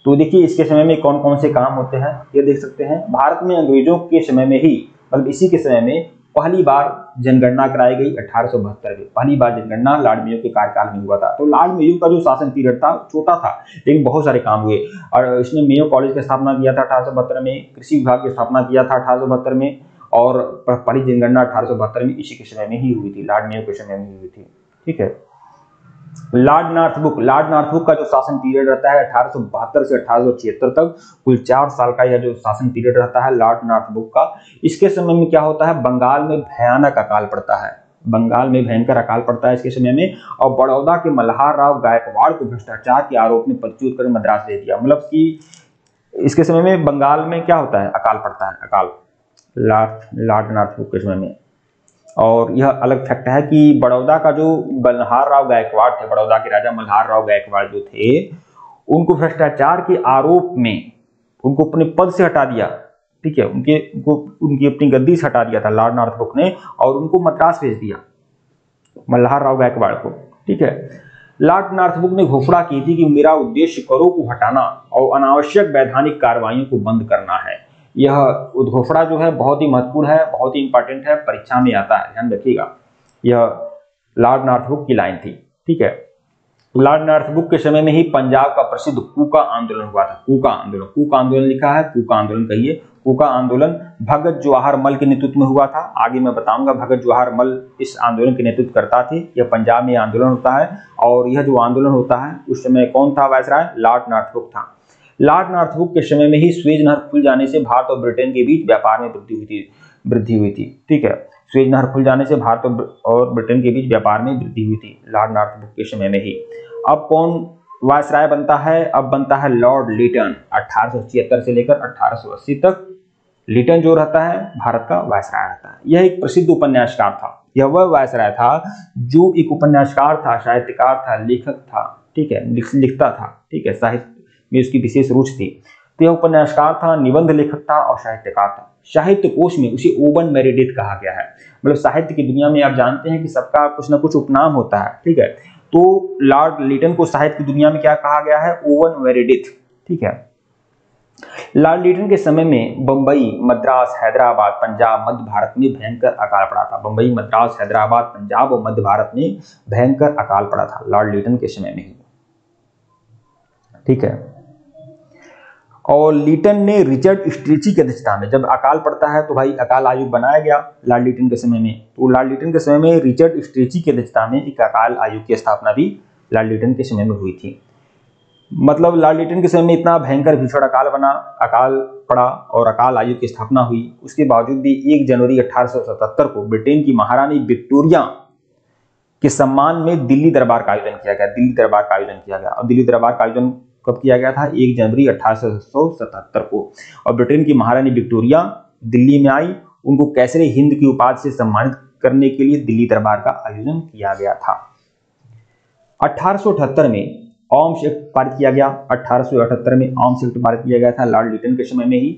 तो देखिए इसके समय में कौन कौन से काम होते हैं ये देख सकते हैं। भारत में अंग्रेजों के समय में ही, मतलब इसी के समय में पहली बार जनगणना कराई गई 1872 में। पहली बार जनगणना लॉर्ड मेयो के कार्यकाल में हुआ था। तो लॉर्ड मेयो का जो शासन पीरियड था छोटा था, लेकिन बहुत सारे काम हुए। और इसने मेयो कॉलेज की स्थापना किया था 1872 में, कृषि विभाग की स्थापना किया था 1872 में, और पहली जनगणना 1872 में इसी के समय में ही हुई थी, लॉर्ड मेयो के समय में हुई थी, ठीक है। लॉर्ड नॉर्थब्रुक का जो शासन पीरियड रहता है 1872 से 1876 तक, कुल 4 साल का यह जो शासन पीरियड रहता है लॉर्ड नॉर्थब्रुक का। इसके समय में क्या होता है, बंगाल में भयानक अकाल पड़ता है, बंगाल में भयंकर अकाल पड़ता है इसके समय में। और बड़ौदा के मल्हार राव गायकवाड़ को भ्रष्टाचार के आरोप में पदच्युत कर मद्रास भेज दिया। मतलब कि इसके समय में बंगाल में क्या होता है, अकाल पड़ता है, अकाल लॉर्ड नॉर्थब्रुक के समय में। और यह अलग फैक्ट है कि बड़ौदा का जो मल्हार राव गायकवाड़ थे, बड़ौदा के राजा मल्हार राव गायकवाड़ जो थे, उनको भ्रष्टाचार के आरोप में उनको अपने पद से हटा दिया, ठीक है। उनकी अपनी गद्दी से हटा दिया था लॉर्ड नॉर्थब्रुक ने, और उनको मद्रास भेज दिया मल्हार राव गायकवाड़ को, ठीक है। लॉर्ड नॉर्थब्रुक ने घोषणा की थी कि मेरा उद्देश्य करों को हटाना और अनावश्यक वैधानिक कार्रवाइयों को बंद करना है। यह उद्घोषणा जो है बहुत ही महत्वपूर्ण है, बहुत ही इंपॉर्टेंट है, परीक्षा में आता है, ध्यान रखिएगा। यह लॉर्ड नॉर्थब्रुक की लाइन थी, ठीक है। लॉर्ड नॉर्थब्रुक के समय में ही पंजाब का प्रसिद्ध कूका आंदोलन हुआ था। कूका आंदोलन लिखा है, कूका आंदोलन कहिए। कूका आंदोलन भगत जवाहर मल के नेतृत्व में हुआ था। आगे मैं बताऊंगा भगत जवाहर मल इस आंदोलन के नेतृत्व करता थे। यह पंजाब में आंदोलन होता है, और यह जो आंदोलन होता है उस समय कौन था वायसराय? लॉर्ड नॉर्थब्रुक था। लॉर्ड नॉर्थब्रुक के समय में ही स्वेज नहर खुल जाने से भारत और ब्रिटेन के बीच व्यापार में वृद्धि हुई थी, ठीक है। स्वेज नहर खुल जाने से भारत और ब्रिटेन के बीच व्यापार में वृद्धि हुई थी लॉर्ड नॉर्थब्रुक के समय में ही। अब कौन वायसराय बनता है? अब बनता है लॉर्ड लिटन। 1876 से लेकर 1880 तक लिटन जो रहता है भारत का वायसराय रहता है। यह एक प्रसिद्ध उपन्यासकार था। यह वह वायसराय था जो एक उपन्यासकार था, साहित्यकार था, लेखक था, ठीक है, लिखता था, ठीक है, साहित्य में उसकी विशेष रुचि थी। तो यह उपन्यासकार था, निबंध लेखक था और साहित्यकार था। साहित्य कोश में उसे ओवन मेरेडिथ कहा गया है। मतलब साहित्य की दुनिया में आप जानते हैं कि सबका कुछ ना कुछ उपनाम होता है, ठीक है। तो लॉर्ड लिटन को साहित्य की दुनिया में क्या कहा गया है? ओवन मेरेडिथ, ठीक है। लॉर्ड लिटन के समय में बंबई, मद्रास, हैदराबाद, पंजाब, मध्य भारत में भयंकर अकाल पड़ा था। बंबई, मद्रास, हैदराबाद, पंजाब और मध्य भारत में भयंकर अकाल पड़ा था लॉर्ड लिटन के समय में ही, ठीक है। और लिटन ने रिचर्ड स्ट्रेची की अध्यक्षता में, जब अकाल पड़ता है तो भाई अकाल आयोग बनाया गया लॉर्ड लिटन के समय में। तो लॉर्ड लिटन के समय में रिचर्ड स्ट्रेची की अध्यक्षता में एक अकाल आयोग की स्थापना भी लॉर्ड लिटन के समय में हुई थी। मतलब लॉर्ड लिटन के समय में इतना भयंकर भीषण अकाल पड़ा और अकाल आयोग की स्थापना हुई। उसके बावजूद भी 1 जनवरी 1877 को ब्रिटेन की महारानी विक्टोरिया के सम्मान में दिल्ली दरबार का आयोजन किया गया। और दिल्ली दरबार का आयोजन कब किया गया था? 1 जनवरी 1877 को। और ब्रिटेन की महारानी विक्टोरिया दिल्ली में आई। उनको कैसरे हिंद की उपाधि से सम्मानित करने के लिए दिल्ली दरबार का आयोजन किया गया था। 1878 में आर्म्स एक्ट पारित किया गया। 1878 में आर्म्स एक्ट पारित किया गया था लॉर्ड लिटन के समय में ही।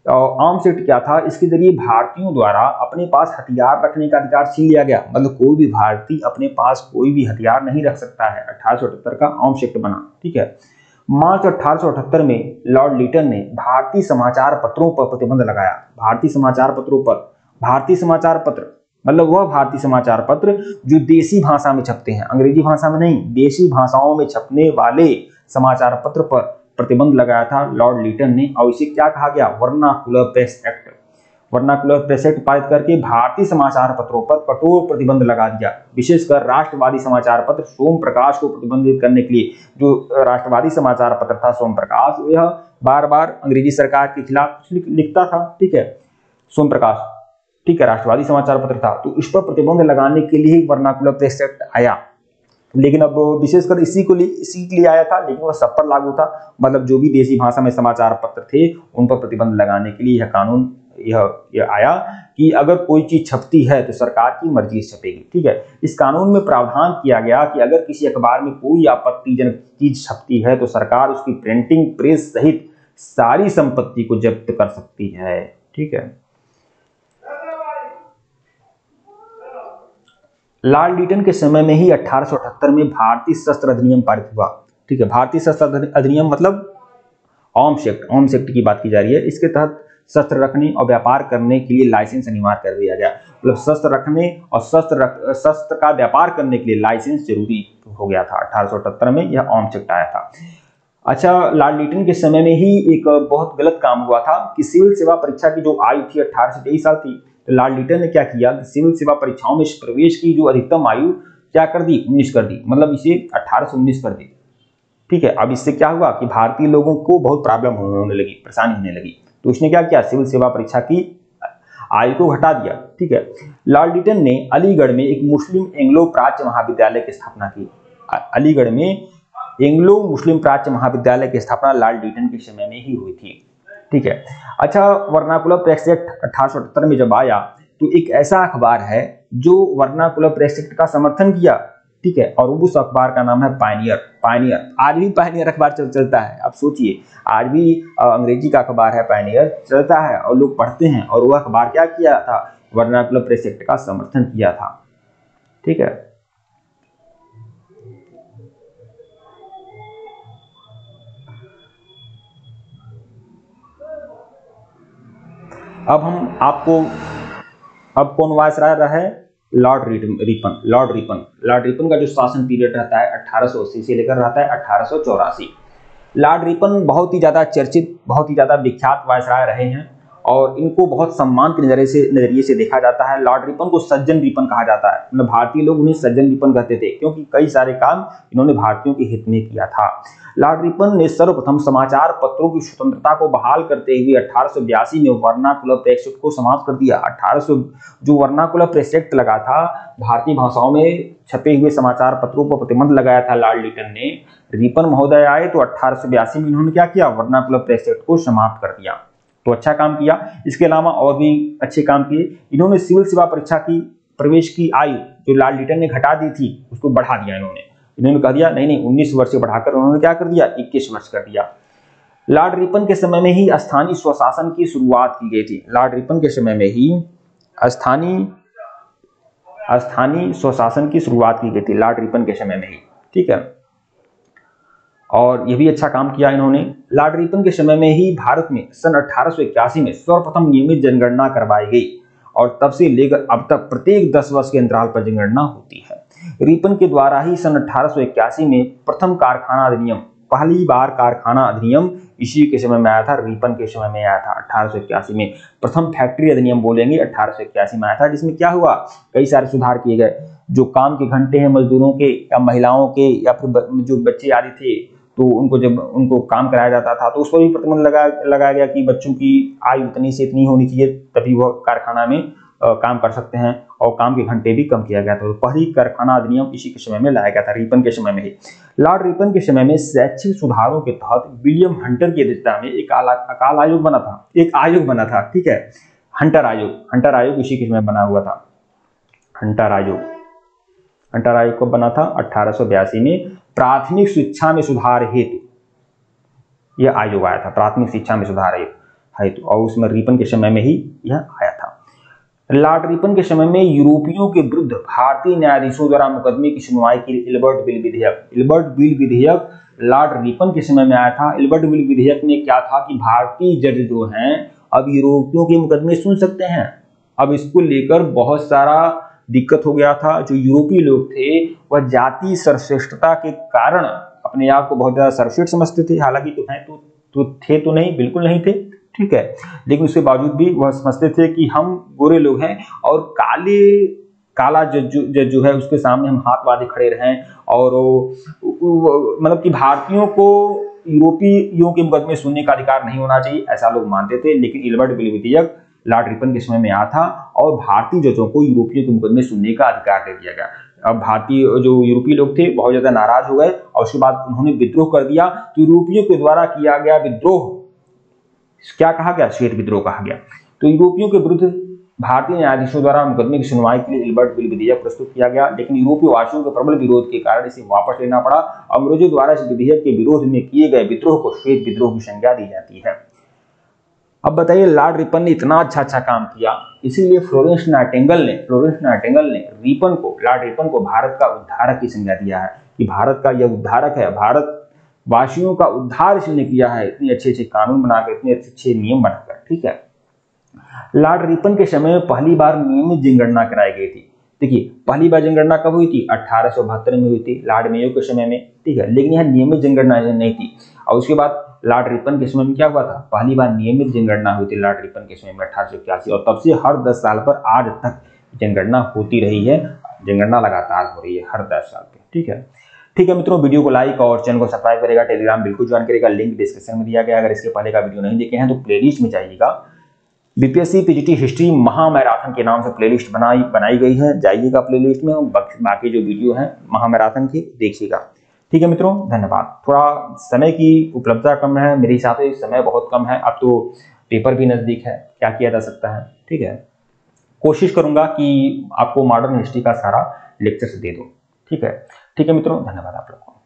आर्म्स एक्ट क्या था? इसके जरिए भारतीयों द्वारा अपने पास हथियार रखने का अधिकार छीन लिया गया। मतलब कोई भी भारतीय अपने पास कोई भी हथियार नहीं रख सकता है। 1878 का आर्म्स एक्ट बना, ठीक है। मार्च 1878 में लॉर्ड लिटन ने भारतीय समाचार पत्रों पर प्रतिबंध लगाया। भारतीय समाचार पत्रों पर, भारतीय समाचार पत्र मतलब वह भारतीय समाचार पत्र जो देसी भाषा में छपते हैं, अंग्रेजी भाषा में नहीं, देसी भाषाओं में छपने वाले समाचार पत्र पर प्रतिबंध लगाया था लॉर्ड लिटन ने। और इसे क्या कहा गया? Vernacular press act. Vernacular press act पारित करके भारतीय समाचार पत्रों पर कठोर प्रतिबंध लगा दिया। विशेषकर राष्ट्रवादी समाचार पत्र सोम प्रकाश को प्रतिबंधित करने के लिए, जो राष्ट्रवादी समाचार पत्र था सोम प्रकाश, यह बार बार अंग्रेजी सरकार के खिलाफ लिखता था, ठीक है, सोम प्रकाश, ठीक है, राष्ट्रवादी समाचार पत्र था। तो इस पर प्रतिबंध लगाने के लिए वर्नाकुलर प्रेस एक्ट आया। लेकिन अब विशेषकर इसी के लिए आया था, लेकिन वह सब पर लागू था। मतलब जो भी देसी भाषा में समाचार पत्र थे उन पर प्रतिबंध लगाने के लिए यह कानून यह आया कि अगर कोई चीज छपती है तो सरकार की मर्जी से छपेगी, ठीक है। इस कानून में प्रावधान किया गया कि अगर किसी अखबार में कोई आपत्तिजनक चीज छपती है तो सरकार उसकी प्रिंटिंग प्रेस सहित सारी संपत्ति को जब्त कर सकती है। ठीक है। लॉर्ड लीटन के समय में ही 1878 में भारतीय शस्त्र अधिनियम पारित हुआ। ठीक है। भारतीय शस्त्र अधिनियम मतलब आर्म्स एक्ट की बात की जा रही है। इसके तहत शस्त्र रखने और व्यापार करने के लिए लाइसेंस अनिवार्य कर दिया गया। मतलब शस्त्र रखने और शस्त्र का व्यापार करने के लिए लाइसेंस जरूरी हो गया था। 1878 में यह आर्म्स एक्ट आया था। अच्छा, लॉर्ड लीटन के समय में ही एक बहुत गलत काम हुआ था कि सिविल सेवा परीक्षा की जो आयु थी 18 से 23 साल थी। तो लॉर्ड लीटन ने क्या किया कि सिविल सेवा परीक्षाओं में प्रवेश की जो अधिकतम आयु क्या कर दी, 19 कर दी। मतलब इसे 18 से 19 कर दी। ठीक है। अब इससे क्या हुआ कि भारतीय लोगों को बहुत प्रॉब्लम होने लगी, परेशानी होने लगी। तो उसने क्या किया, सिविल सेवा परीक्षा की आयु को घटा दिया। ठीक है। लॉर्ड लीटन ने अलीगढ़ में एक मुस्लिम एंग्लो प्राच्य महाविद्यालय की स्थापना की। अलीगढ़ में एंग्लो मुस्लिम प्राच्य महाविद्यालय की स्थापना लॉर्ड लीटन के समय में ही हुई थी। ठीक है। अच्छा, वर्नाकुलर प्रेस एक्ट 1878 में जब आया तो एक ऐसा अखबार है जो वर्नाकुलर प्रेस एक्ट का समर्थन किया। ठीक है। और उस अखबार का नाम है पायनियर। आज भी पायनियर अखबार चलता है। आप सोचिए, आज भी अंग्रेजी का अखबार है, पायनियर चलता है और लोग पढ़ते हैं। और वह अखबार क्या किया था, वर्नाकुलर प्रेस एक्ट का समर्थन किया था। ठीक है। अब कौन वायसराय रहा है, लॉर्ड रिपन का जो शासन पीरियड रहता है 1880 से लेकर रहता है 1884। लॉर्ड रिपन बहुत ही ज्यादा चर्चित, बहुत ही ज्यादा विख्यात वायसराय रहे हैं और इनको बहुत सम्मान के नजरिए से देखा जाता है। लॉर्ड रिपन को सज्जन रिपन कहा जाता है। मतलब भारतीय लोग उन्हें सज्जन रिपन कहते थे क्योंकि कई सारे काम इन्होंने भारतीयों के हित में किया था। लॉर्ड रिपन ने सर्वप्रथम समाचार पत्रों की स्वतंत्रता को बहाल करते हुए 1882 में वर्नाकुलर प्रेस एक्ट को समाप्त कर दिया। 1800 जो वर्नाकुलर प्रेस एक्ट लगा था, भारतीय भाषाओं में छपे हुए समाचार पत्रों पर प्रतिबंध लगाया था लॉर्ड लीटन ने। रिपन महोदय आए तो 1882 में इन्होंने क्या किया, वर्नाकुलर प्रेस एक्ट को समाप्त कर दिया। तो अच्छा काम किया। इसके अलावा और भी अच्छे काम किए। इन्होंने सिविल सेवा परीक्षा की प्रवेश की आयु जो लॉर्ड लीटन ने घटा दी थी उसको बढ़ा दिया। इन्होंने कह दिया नहीं 19 वर्ष से बढ़ाकर उन्होंने क्या कर दिया, 21 वर्ष कर दिया। लॉर्ड रिपन के समय में ही स्थानीय स्वशासन की शुरुआत की गई थी। लॉर्ड रिपन के समय में ही स्थानीय स्वशासन की शुरुआत की गई थी, लॉर्ड रिपन के समय में ही। ठीक है। और यह भी अच्छा काम किया इन्होंने। लॉर्ड रिपन के समय में ही भारत में सन 1881 में सर्वप्रथम नियमित जनगणना करवाई गई और तब से लेकर अब तक प्रत्येक 10 वर्ष के अंतराल पर जनगणना होती है। रिपन के द्वारा ही सन 1881 में प्रथम कारखाना अधिनियम, पहली बार कारखाना अधिनियम इसी के समय में आया था, रिपन के समय में आया था। 1881 में प्रथम फैक्ट्री अधिनियम बोलेंगे 1881 में आया था, जिसमें क्या हुआ, कई सारे सुधार किए गए। जो काम के घंटे हैं मजदूरों के या महिलाओं के या फिर जो बच्चे आदि थे तो जब उनको काम कराया जाता था तो उस पर भी प्रतिबंध लगाया गया कि बच्चों की आयु इतनी से इतनी होनी चाहिए तभी वह कारखाना में काम कर सकते हैं और काम के घंटे भी कम किया गया था। तो पहली कारखाना अधिनियम इसी के समय में लाया गया था, रिपन के समय में ही। लॉर्ड रिपन के समय में शैक्षिक सुधारों के तहत विलियम हंटर की अध्यक्षता में एक अकाल आयोग बना था, एक आयोग बना था। ठीक है। हंटर आयोग इसी के समय बना हुआ था। हंटर आयोग कब बना था, 1882 में। प्राथमिक शिक्षा में सुधार हेतु यह आयोग आया था, प्राथमिक शिक्षा में सुधार हेतु, और उसमें रिपन के समय में ही यह आया था। लॉर्ड रिपन के समय में यूरोपियों के विरुद्ध भारतीय न्यायाधीशों द्वारा मुकदमे की सुनवाई की इल्बर्ट बिल विधेयक लॉर्ड रिपन के समय में आया था। इल्बर्ट बिल विधेयक में क्या था कि भारतीय जज जो हैं अब यूरोपियों के मुकदमे सुन सकते हैं। अब इसको लेकर बहुत सारा दिक्कत हो गया था। जो यूरोपीय लोग थे वह जाति सर्वश्रेष्ठता के कारण अपने आप को बहुत ज्यादा सर्वश्रेष्ठ समझते थे, हालांकि तो नहीं, बिल्कुल नहीं थे। ठीक है। लेकिन उसके बावजूद भी वह समझते थे कि हम गोरे लोग हैं और काला जज जो है उसके सामने हम हाथ बांधे खड़े रहें, और मतलब कि भारतीयों को यूरोपीयों के मुकदमे सुनने का अधिकार नहीं होना चाहिए, ऐसा लोग मानते थे। लेकिन इल्बर्ट बिल विधेयक लॉर्ड रिपन के समय में आया था और भारतीय जजों को यूरोपियों के मुकदमे सुनने का अधिकार दे दिया गया। अब भारतीय जो यूरोपीय लोग थे बहुत ज्यादा नाराज हो गए और उसके बाद उन्होंने विद्रोह कर दिया। तो यूरोपियों के द्वारा किया गया विद्रोह क्या कहा गया, श्वेत विद्रोह कहा गया। तो यूरोपियों के विरुद्ध भारतीय न्यायाधीशों द्वारा मुकदमे की सुनवाई के लिए इल्बर्ट विल विधेयक प्रस्तुत किया गया, लेकिन यूरोपीय वासियों के प्रबल विरोध के कारण इसे वापस लेना पड़ा। अंग्रेजों द्वारा इस विधेयक के विरोध में किए गए विद्रोह को श्वेत विद्रोह की संज्ञा दी जाती है। अब बताइए, लॉर्ड रिपन ने इतना अच्छा काम किया, इसीलिए फ्लोरेंस नाइटिंगेल ने लॉर्ड रिपन को भारत का उद्धारक की संज्ञा दिया है कि भारत का यह उद्धारक है, भारत वासियों का उद्धार इसने किया है, इतने अच्छे कानून बनाकर, इतने अच्छे नियम बनाकर। ठीक है, लॉर्ड रिपन के समय में पहली बार नियमित जनगणना कराई गई थी। देखिए, पहली बार जनगणना कब हुई थी? 1872 में हुई थी, लॉर्ड मेयो के समय में। ठीक है, लेकिन यह नियमित जनगणना नहीं थी। और उसके बाद लॉर्ड रिपन के समय में क्या हुआ था? पहली बार नियमित जनगणना हुई थी लॉर्ड रिपन के समय में 1881, और तब से हर 10 साल पर आज तक जनगणना होती रही है। जनगणना लगातार हो रही है हर 10 साल पे। ठीक है मित्रों, वीडियो को लाइक और चैनल को सब्सक्राइब करेगा, टेलीग्राम बिल्कुल ज्वाइन करेगा, लिंक डिस्क्रिप्शन में दिया गया। अगर इसके पहले का वीडियो नहीं देखे हैं तो प्लेलिस्ट में जाइएगा, बीपीएससी पीजीटी हिस्ट्री महामैराथन के नाम से प्लेलिस्ट बनाई गई है, जाइएगा प्लेलिस्ट में, बाकी जो वीडियो है महामैराथन की देखिएगा। ठीक है मित्रों, धन्यवाद। थोड़ा समय की उपलब्धता कम है, मेरे हिसाब से समय बहुत कम है, अब तो पेपर भी नजदीक है, क्या किया जा सकता है। ठीक है, कोशिश करूंगा कि आपको मॉडर्न हिस्ट्री का सारा लेक्चर्स दे दूं। ठीक है मित्रों, धन्यवाद आप लोग को।